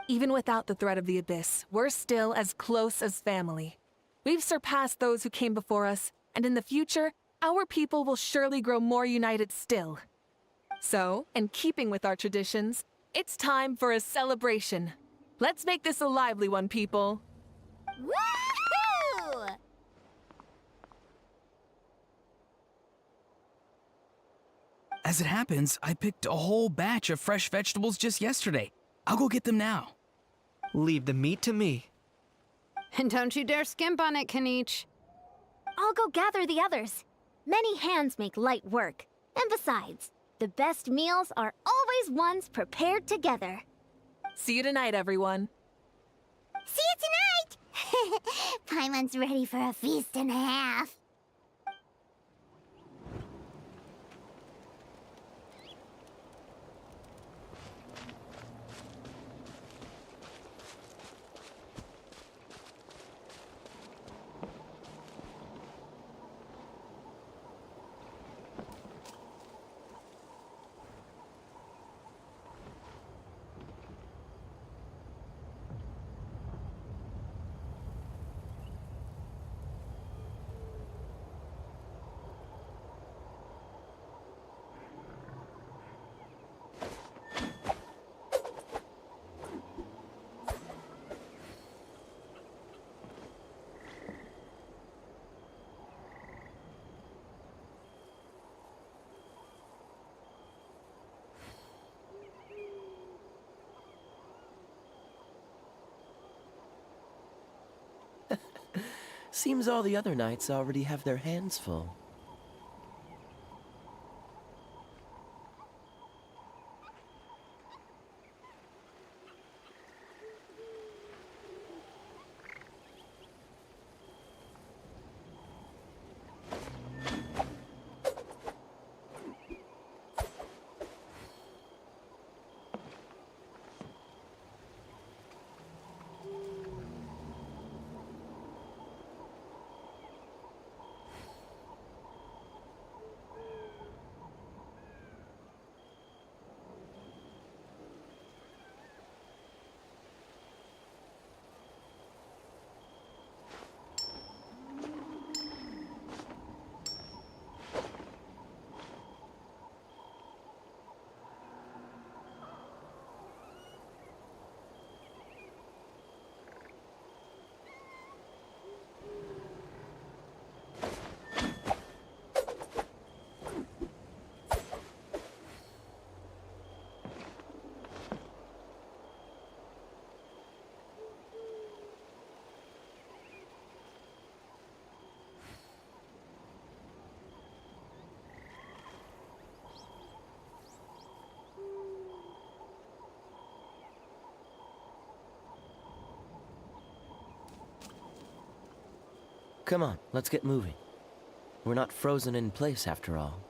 Even without the threat of the Abyss, we're still as close as family. We've surpassed those who came before us, and in the future, our people will surely grow more united still. So, in keeping with our traditions, it's time for a celebration. Let's make this a lively one, people. Woohoo! As it happens, I picked a whole batch of fresh vegetables just yesterday. I'll go get them now. Leave the meat to me. And don't you dare skimp on it, Kanich. I'll go gather the others. Many hands make light work. And besides, the best meals are always ones prepared together. See you tonight, everyone. See you tonight! Paimon's ready for a feast and a half. Seems all the other knights already have their hands full. Come on, let's get moving. We're not frozen in place after all.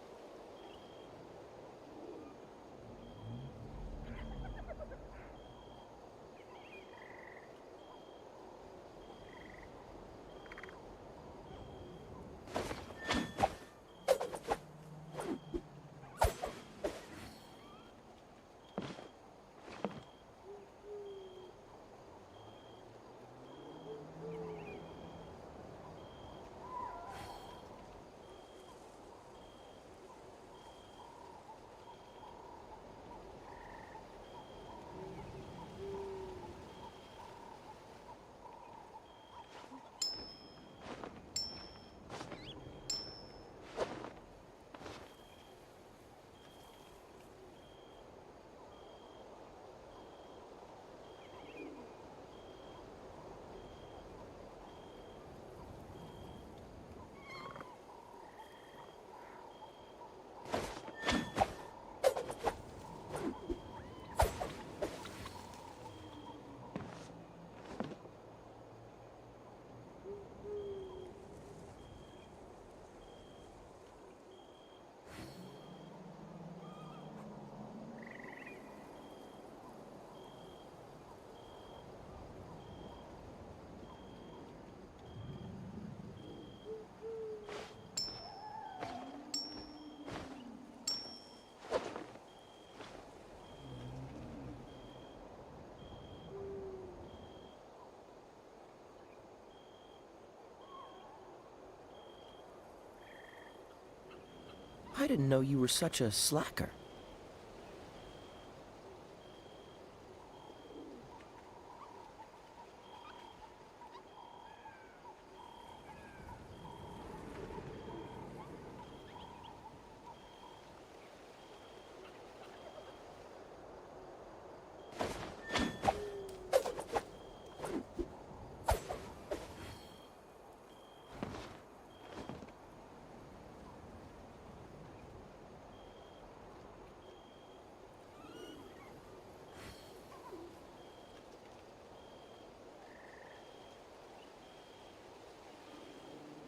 I didn't know you were such a slacker.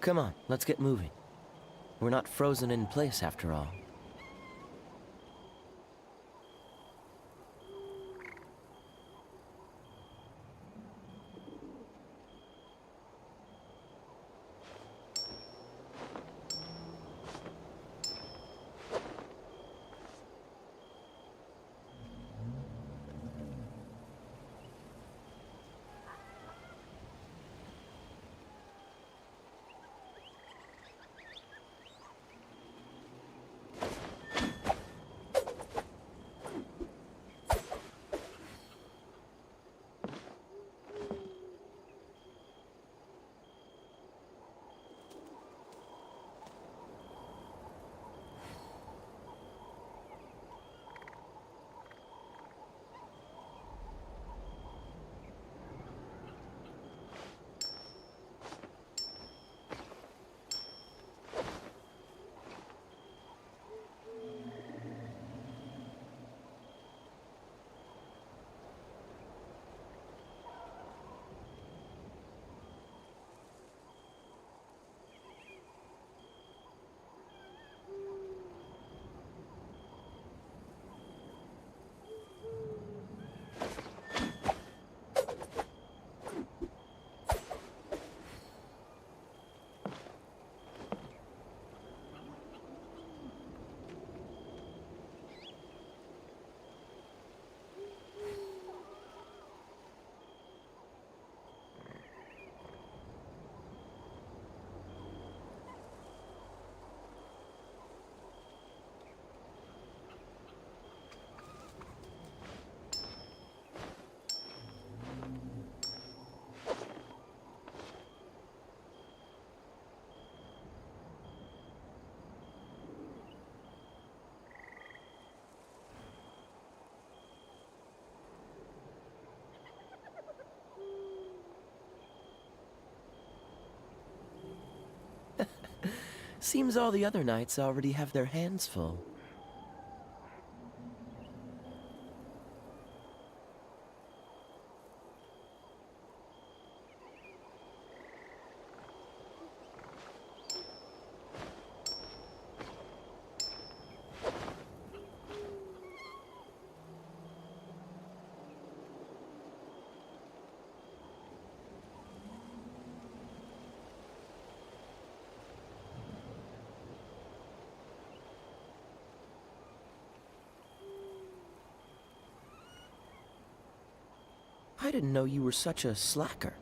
Come on, let's get moving. We're not frozen in place after all. Seems all the other knights already have their hands full. I didn't know you were such a slacker.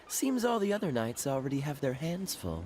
Seems all the other knights already have their hands full.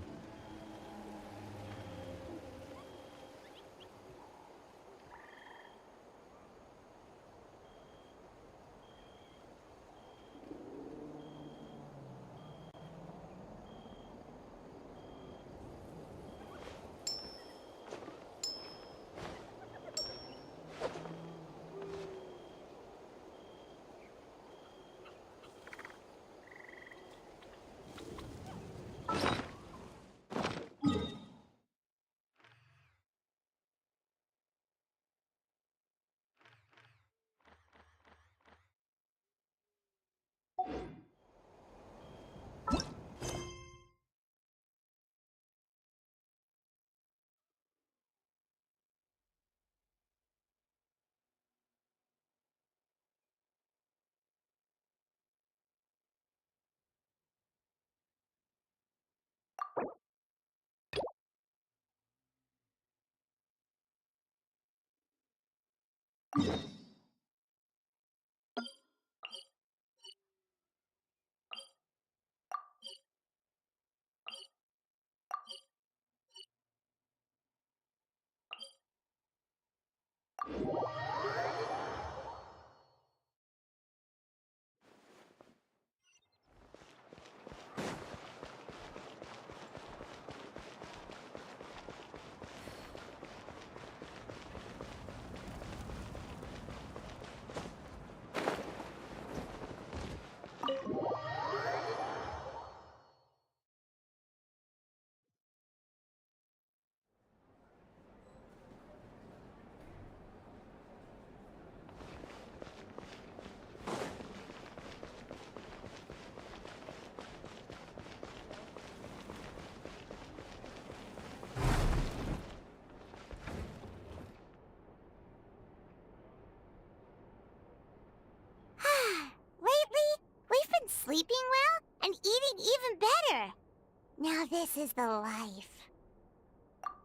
Lately, we've been sleeping well and eating even better. Now this is the life.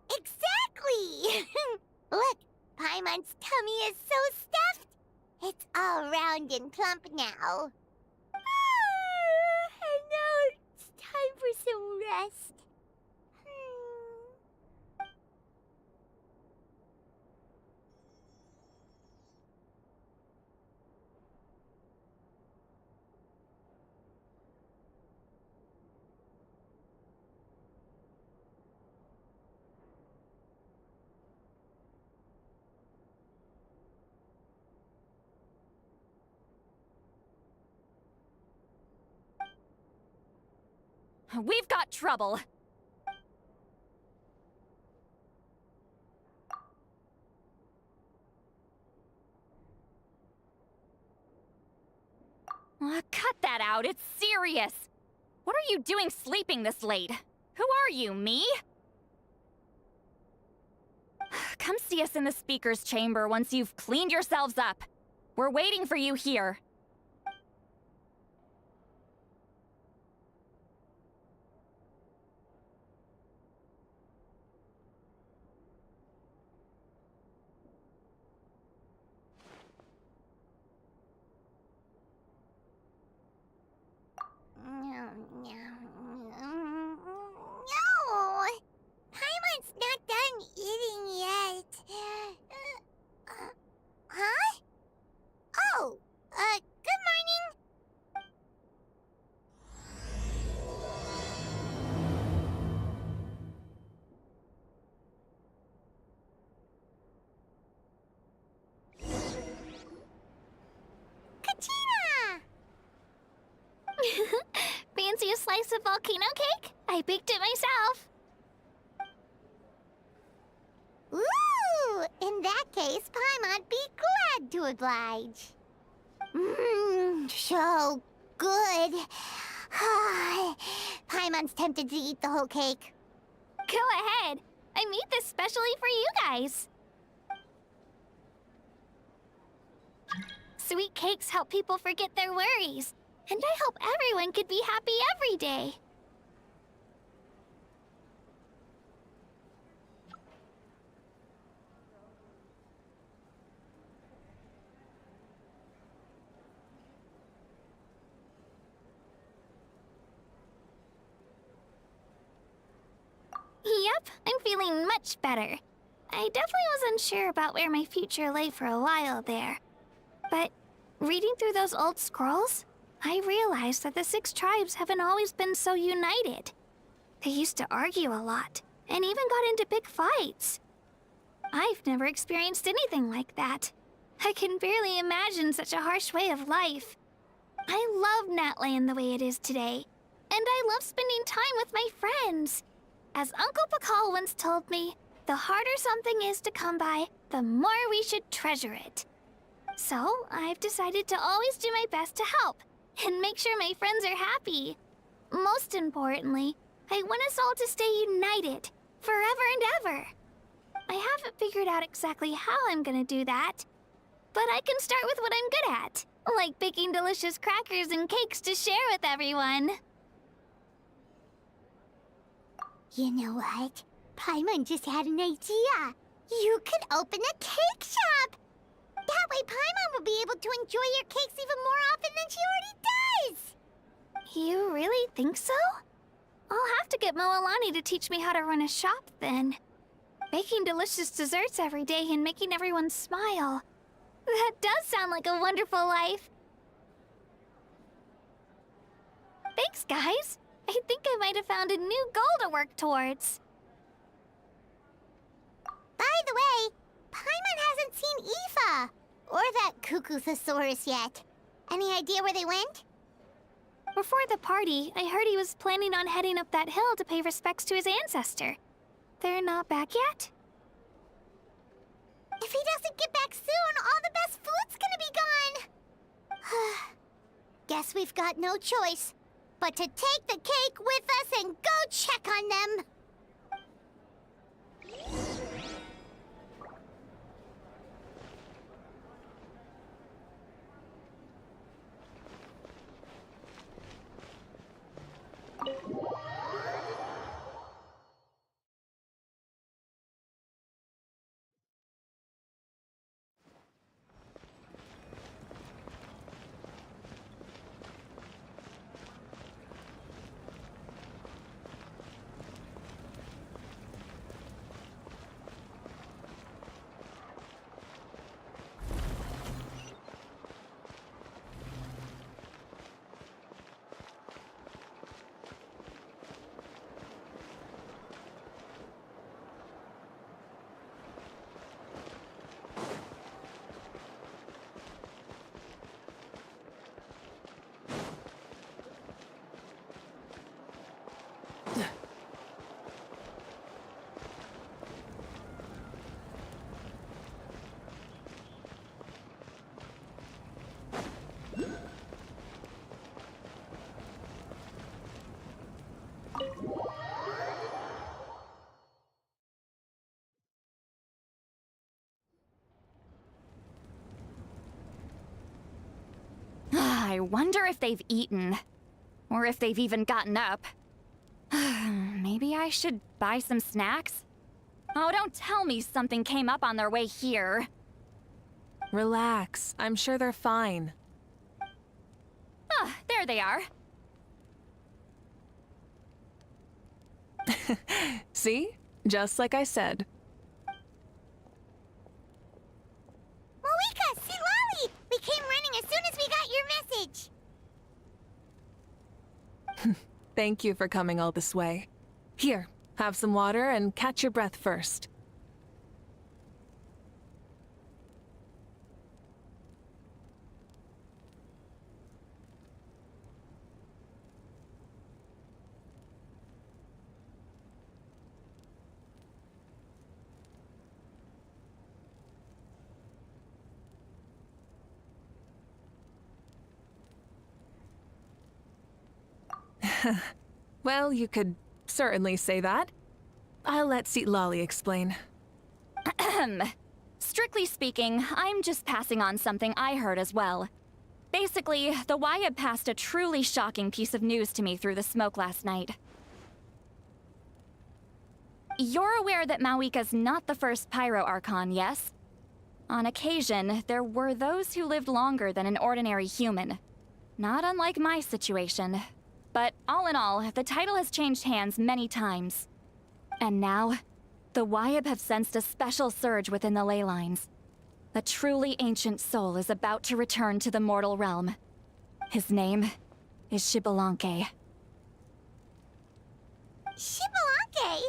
Exactly! Look, Paimon's tummy is so stuffed. It's all round and plump now. And now it's time for some rest. We've got trouble. Cut that out, it's serious. What are you doing sleeping this late? Who are you, me? Come see us in the speaker's chamber once you've cleaned yourselves up. We're waiting for you here. No! Paimon's not done eating yet. Huh? Oh, good morning. Katina! Fancy a slice of volcano cake? I baked it myself. Ooh! In that case, Paimon'd be glad to oblige. Mmm, so good. Paimon's tempted to eat the whole cake. Go ahead. I made this specially for you guys. Sweet cakes help people forget their worries. And I hope everyone could be happy every day. Yep, I'm feeling much better. I definitely was unsure about where my future lay for a while there. But reading through those old scrolls, I realized that the 6 tribes haven't always been so united. They used to argue a lot, and even got into big fights. I've never experienced anything like that. I can barely imagine such a harsh way of life. I love Natland the way it is today, and I love spending time with my friends. As Uncle Pakal once told me, the harder something is to come by, the more we should treasure it. So, I've decided to always do my best to help, and make sure my friends are happy. Most importantly, I want us all to stay united, forever and ever. I haven't figured out exactly how I'm gonna do that, but I can start with what I'm good at, like baking delicious crackers and cakes to share with everyone. You know what? Paimon just had an idea. You could open a cake shop. That That way Paimon will be able to enjoy your cakes even more often than she already does! You really think so? I'll have to get Moalani to teach me how to run a shop then. Baking delicious desserts every day and making everyone smile. That does sound like a wonderful life. Thanks, guys. I think I might have found a new goal to work towards. By the way, Paimon hasn't seen Aoife or that Cuckoo-thosaurus yet. Any idea where they went? Before the party, I heard he was planning on heading up that hill to pay respects to his ancestor. They're not back yet? If he doesn't get back soon, all the best food's gonna be gone! Guess we've got no choice but to take the cake with us and go check on them! I wonder if they've eaten. Or if they've even gotten up. Maybe I should buy some snacks? Oh, don't tell me something came up on their way here. Relax. I'm sure they're fine. Ah, there they are. See? Just like I said. Moika, see Lolly! We came running as soon as we got your message! Thank you for coming all this way. Here, have some water and catch your breath first. Well, you could certainly say that. I'll let Seat Lolly explain. Strictly speaking, I'm just passing on something I heard as well. Basically, the Wyab passed a truly shocking piece of news to me through the smoke last night. You're aware that Mawika's not the first Pyro Archon, yes? On occasion, there were those who lived longer than an ordinary human. Not unlike my situation. But all in all, the title has changed hands many times. And now, the Wyab have sensed a special surge within the ley lines. A truly ancient soul is about to return to the mortal realm. His name is Xbalanque. Xbalanque?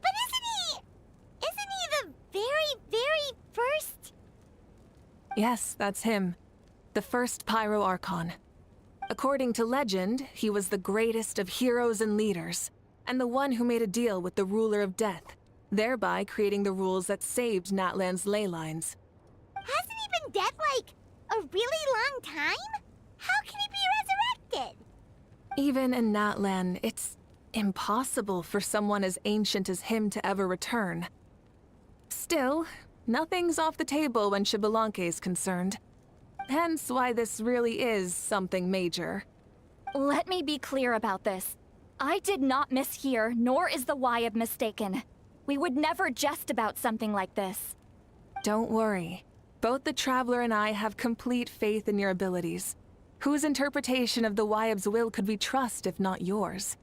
But isn't he the very first? Yes, that's him. The first Pyro Archon. According to legend, he was the greatest of heroes and leaders, and the one who made a deal with the ruler of death, thereby creating the rules that saved Natlan's ley lines. Hasn't he been dead, like, a really long time? How can he be resurrected? Even in Natlan, it's impossible for someone as ancient as him to ever return. Still, nothing's off the table when Xbalanque is concerned. Hence why this really is something major. Let me be clear about this. I did not mishear, nor is the Wyab mistaken. We would never jest about something like this. Don't worry. Both the Traveler and I have complete faith in your abilities. Whose interpretation of the Wyab's will could we trust if not yours?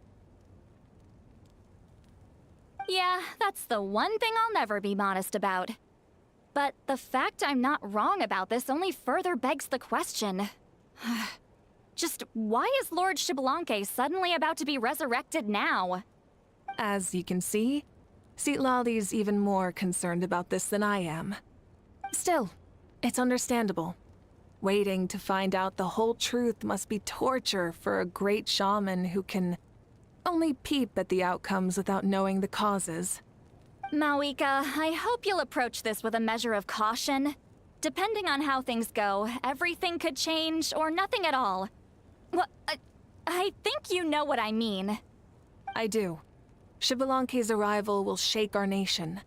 Yeah, that's the one thing I'll never be modest about. But the fact I'm not wrong about this only further begs the question. Just why is Lord Xbalanque suddenly about to be resurrected now? As you can see, Citlali's even more concerned about this than I am. Still, it's understandable. Waiting to find out the whole truth must be torture for a great shaman who can only peep at the outcomes without knowing the causes. Mawika, I hope you'll approach this with a measure of caution. Depending on how things go, everything could change or nothing at all. Well, I think you know what I mean. I do. Xbalanque's arrival will shake our nation.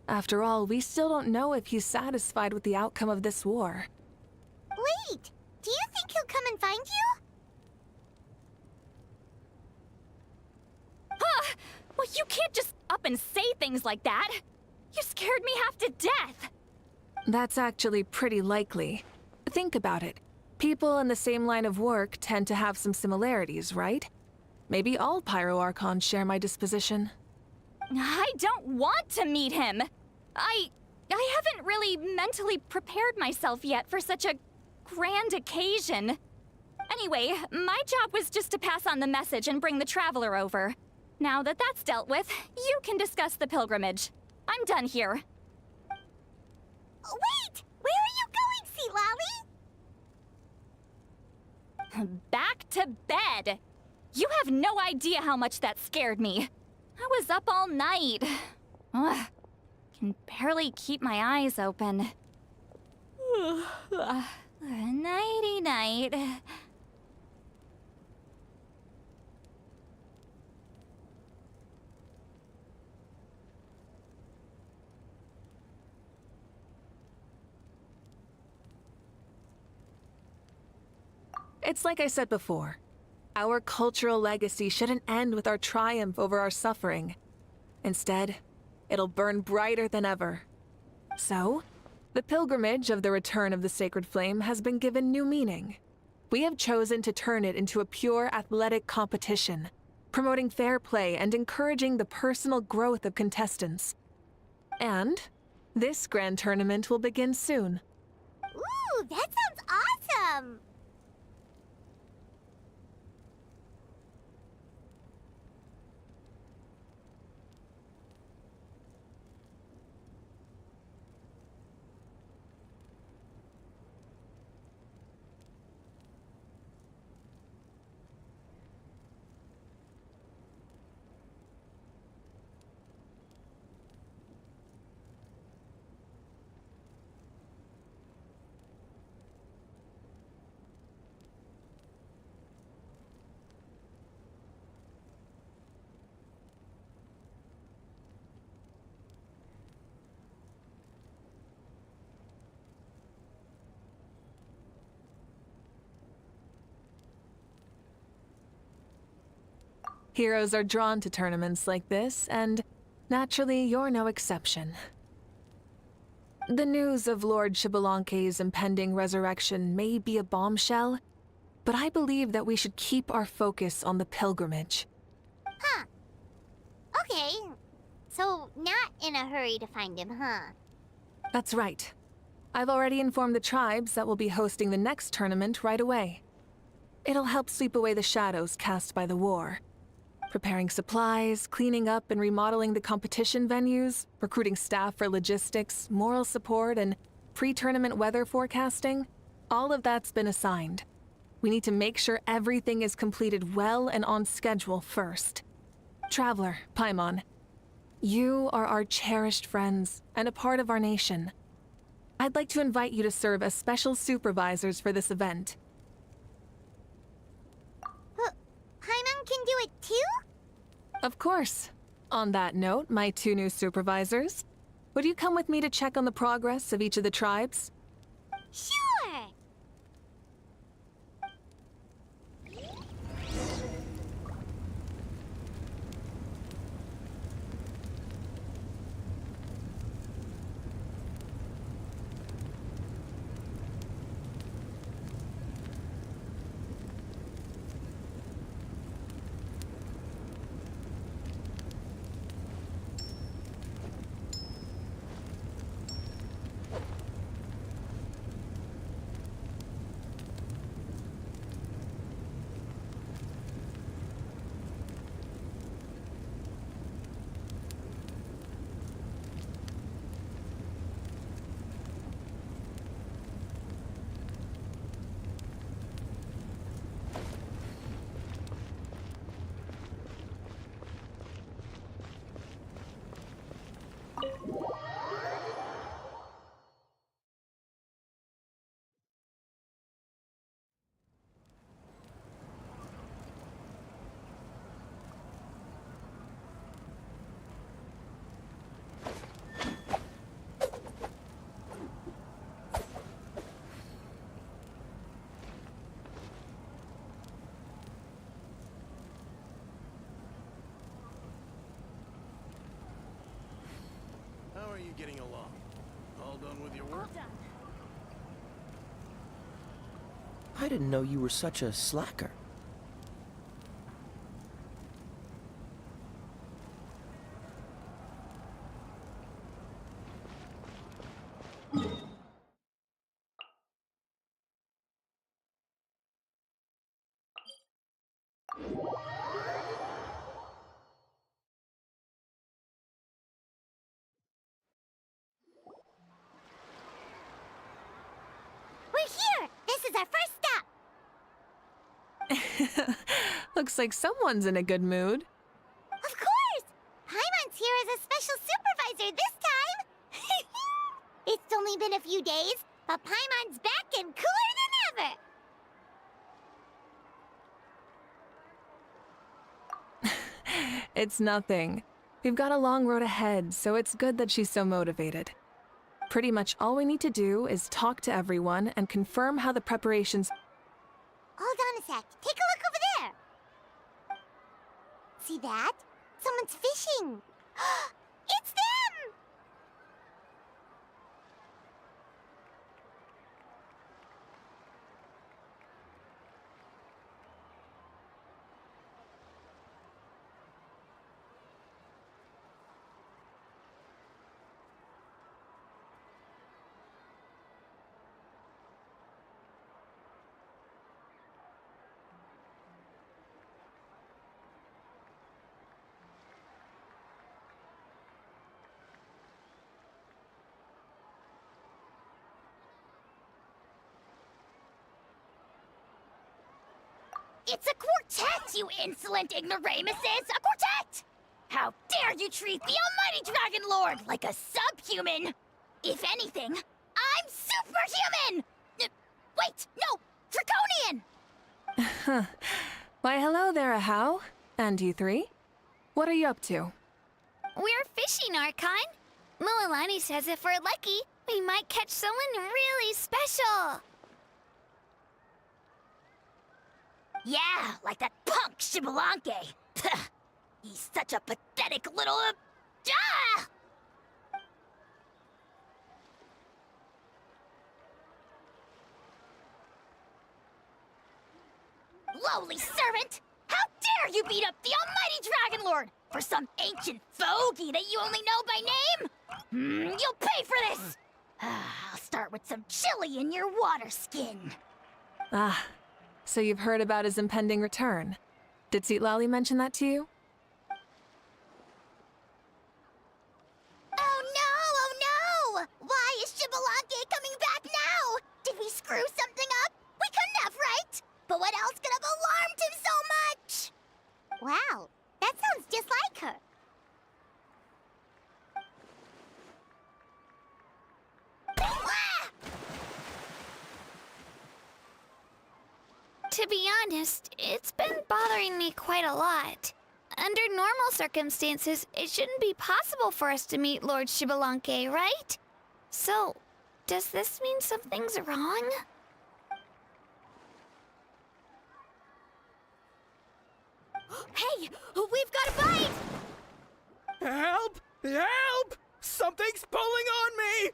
After all, we still don't know if he's satisfied with the outcome of this war. Wait! Do you think he'll come and find you? Huh! Well, you can't just up and say things like that! You scared me half to death! That's actually pretty likely. Think about it. People in the same line of work tend to have some similarities, right? Maybe all Pyroarchons share my disposition. I don't want to meet him! I haven't really mentally prepared myself yet for such a grand occasion. Anyway, my job was just to pass on the message and bring the Traveler over. Now that that's dealt with, you can discuss the pilgrimage. I'm done here. Wait! Where are you going, Citlali? Back to bed! You have no idea how much that scared me. I was up all night. Ugh. Can barely keep my eyes open. Nighty-night. It's like I said before. Our cultural legacy shouldn't end with our triumph over our suffering. Instead, it'll burn brighter than ever. So, the pilgrimage of the return of the sacred flame has been given new meaning. We have chosen to turn it into a pure athletic competition, promoting fair play and encouraging the personal growth of contestants. And this grand tournament will begin soon. Ooh, that sounds awesome! Heroes are drawn to tournaments like this, and naturally, you're no exception. The news of Lord Xbalanque's impending resurrection may be a bombshell, but I believe that we should keep our focus on the pilgrimage. Huh. Okay. So, not in a hurry to find him, huh? That's right. I've already informed the tribes that we'll be hosting the next tournament right away. It'll help sweep away the shadows cast by the war. Preparing supplies, cleaning up and remodeling the competition venues, recruiting staff for logistics, moral support, and pre-tournament weather forecasting, all of that's been assigned. We need to make sure everything is completed well and on schedule first. Traveler, Paimon, you are our cherished friends and a part of our nation. I'd like to invite you to serve as special supervisors for this event. Paimon can do it too? Of course. On that note, my two new supervisors, would you come with me to check on the progress of each of the tribes? Sure! done with your work? I didn't know you were such a slacker. We're here! This is our first stop! Looks like someone's in a good mood. Of course! Paimon's here as a special supervisor this time! It's only been a few days, but Paimon's back and cooler than ever! It's nothing. We've got a long road ahead, so it's good that she's so motivated. Pretty much all we need to do is talk to everyone and confirm how the preparations— Hold on a sec. Take a look over there! See that? Someone's fishing! It's them! It's a quartet, you insolent ignoramuses! A quartet! How dare you treat the almighty Dragon Lord like a subhuman! If anything, I'm superhuman! Wait, no! Draconian! Why, hello there, Ahau. And you three? What are you up to? We're fishing, Archon. Mualani says if we're lucky, we might catch someone really special. Yeah, like that punk Shibalanke. He's such a pathetic little... Ah! Lowly servant! How dare you beat up the almighty Dragon Lord for some ancient fogey that you only know by name? You'll pay for this! I'll start with some chili in your water skin. Ah, so you've heard about his impending return. Did Lali mention that to you? Oh no! Why is Shibalanke coming back now? Did we screw something up? We couldn't have, right? But what else could have alarmed him so much? Wow, that sounds just like her. To be honest, it's been bothering me quite a lot. Under normal circumstances, it shouldn't be possible for us to meet Lord Shibalanke, right? So, does this mean something's wrong? Hey, we've got a bite! Help! Help! Something's pulling on me!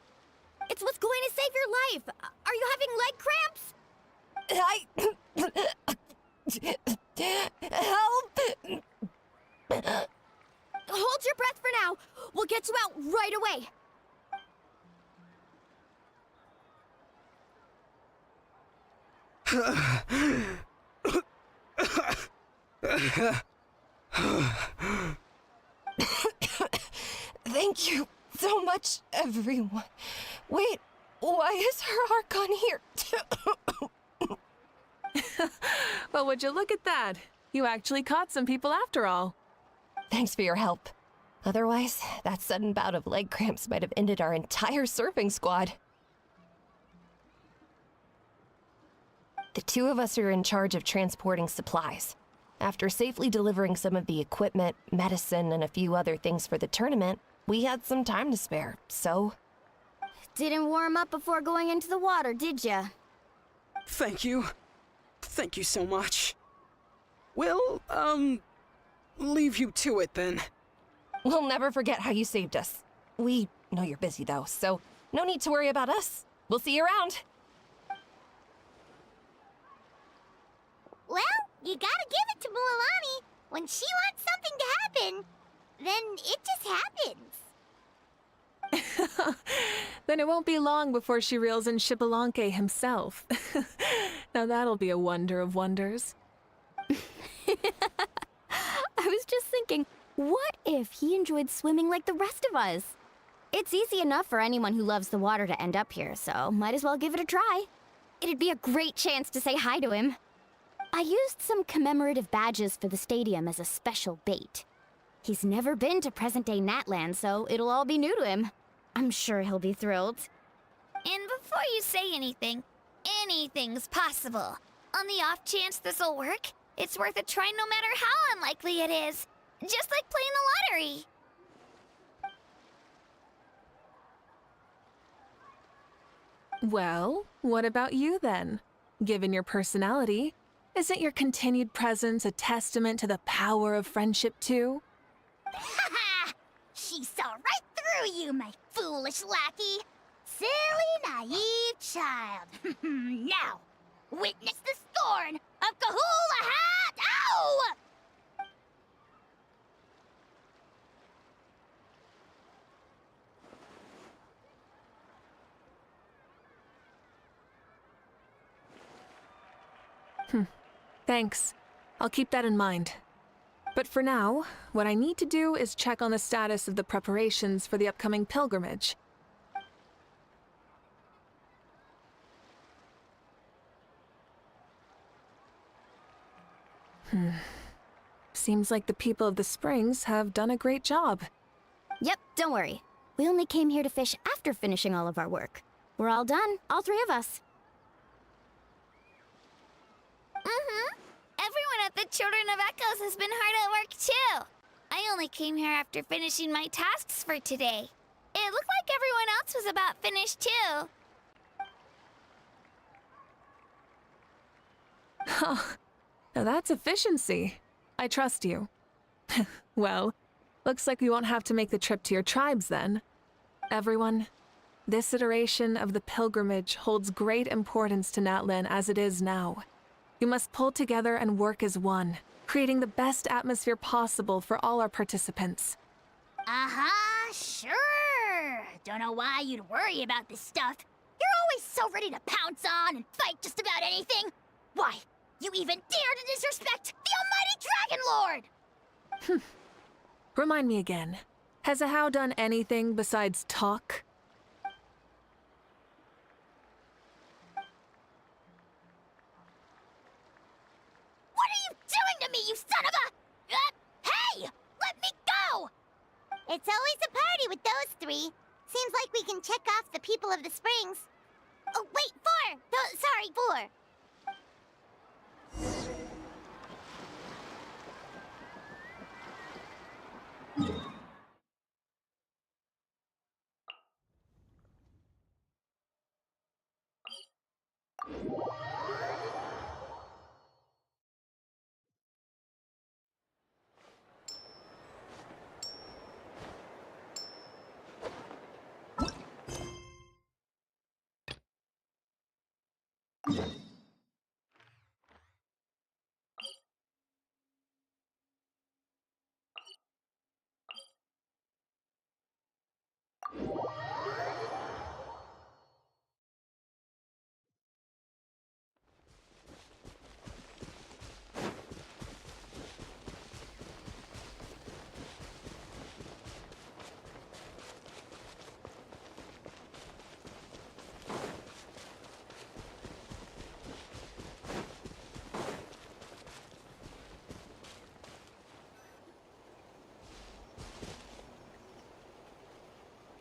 It's what's going to save your life. Are you having leg cramps? Help! Hold your breath for now. We'll get you out right away. Thank you so much, everyone. Wait, why is her Archon here? Well, would you look at that? You actually caught some people after all. Thanks for your help. Otherwise, that sudden bout of leg cramps might have ended our entire surfing squad. The two of us are in charge of transporting supplies. After safely delivering some of the equipment, medicine, and a few other things for the tournament, we had some time to spare, so... Didn't warm up before going into the water, did ya? Thank you. Thank you so much. We'll, leave you to it then. We'll never forget how you saved us. We know you're busy though, so No need to worry about us. We'll see you around. Well, you gotta give it to Mualani. When she wants something to happen, then it just happens. Then it won't be long before she reels in Xbalanque himself. Now that'll be a wonder of wonders. I was just thinking, what if he enjoyed swimming like the rest of us? It's easy enough for anyone who loves the water to end up here, so might as well give it a try. It'd be a great chance to say hi to him. I used some commemorative badges for the stadium as a special bait. He's never been to present-day Natland, so it'll all be new to him. I'm sure he'll be thrilled. And before you say anything, anything's possible. On the off chance this'll work, it's worth a try no matter how unlikely it is. Just like playing the lottery. Well, what about you then? Given your personality, isn't your continued presence a testament to the power of friendship too? Ha! She saw right through you, my foolish lackey. Silly, naive child. Now, witness the scorn of Kahula Hat! Ow! Thanks. I'll keep that in mind. But for now, what I need to do is check on the status of the preparations for the upcoming pilgrimage. Seems like the people of the Springs have done a great job. Yep, don't worry. We only came here to fish after finishing all of our work. We're all done, all three of us. Everyone at the Children of Echoes has been hard at work too. I only came here after finishing my tasks for today. It looked like everyone else was about finished too. Oh, now that's efficiency. I trust you. Well, looks like we won't have to make the trip to your tribes then. Everyone, this iteration of the pilgrimage holds great importance to Natlan as it is now. You must pull together and work as one, creating the best atmosphere possible for all our participants. Sure. Don't know why you'd worry about this stuff. You're always so ready to pounce on and fight just about anything. Why, you even dare to disrespect the Almighty Dragon Lord! Remind me again, has Ahau done anything besides talk? What are you doing to me, you son of a... hey! Let me go! It's always a party with those three. Seems like we can check off the people of the Springs. Oh, wait, 4! No, sorry, 4.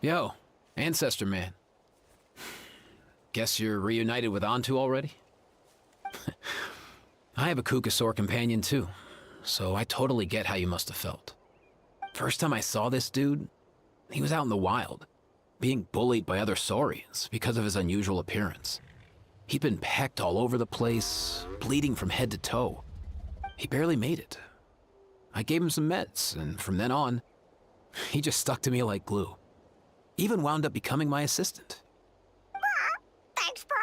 Yo, Ancestor Man. Guess you're reunited with Antu already? I have a Kukasaur companion too, so I totally get how you must have felt. First time I saw this dude, he was out in the wild, being bullied by other Saurians because of his unusual appearance. He'd been pecked all over the place, bleeding from head to toe. He barely made it. I gave him some meds, and from then on, he just stuck to me like glue. Even wound up becoming my assistant. Thanks, bro.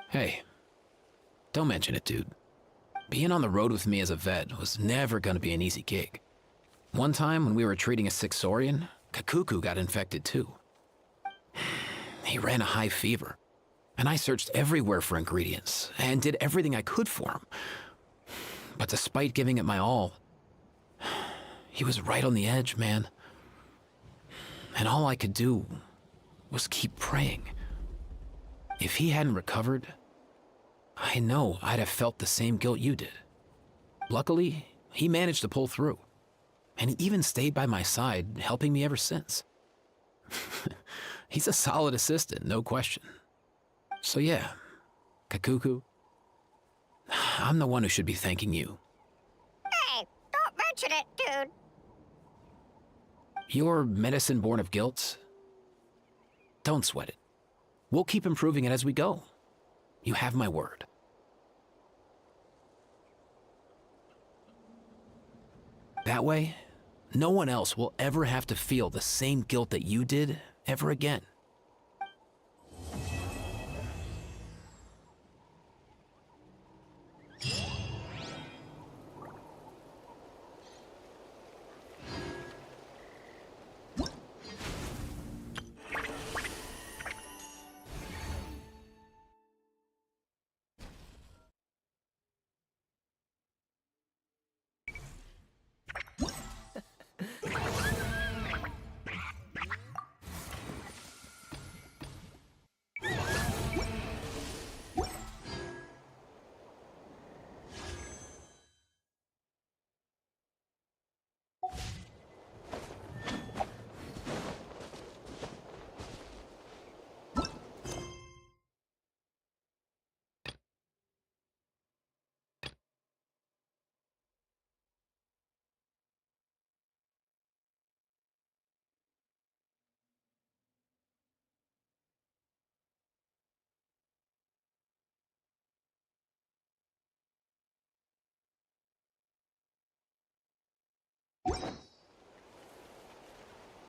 Hey, don't mention it, dude. Being on the road with me as a vet was never gonna be an easy gig. One time when we were treating a sick Saurian, IQOO got infected too. He ran a high fever, and I searched everywhere for ingredients and did everything I could for him. But despite giving it my all, he was right on the edge, man. And all I could do was keep praying. If he hadn't recovered, I know I'd have felt the same guilt you did. Luckily, he managed to pull through, and he even stayed by my side, helping me ever since. He's a solid assistant, no question. So yeah, IQOO, I'm the one who should be thanking you. Hey, don't mention it, dude. Your medicine born of guilt? Don't sweat it. We'll keep improving it as we go. You have my word. That way, no one else will ever have to feel the same guilt that you did ever again. You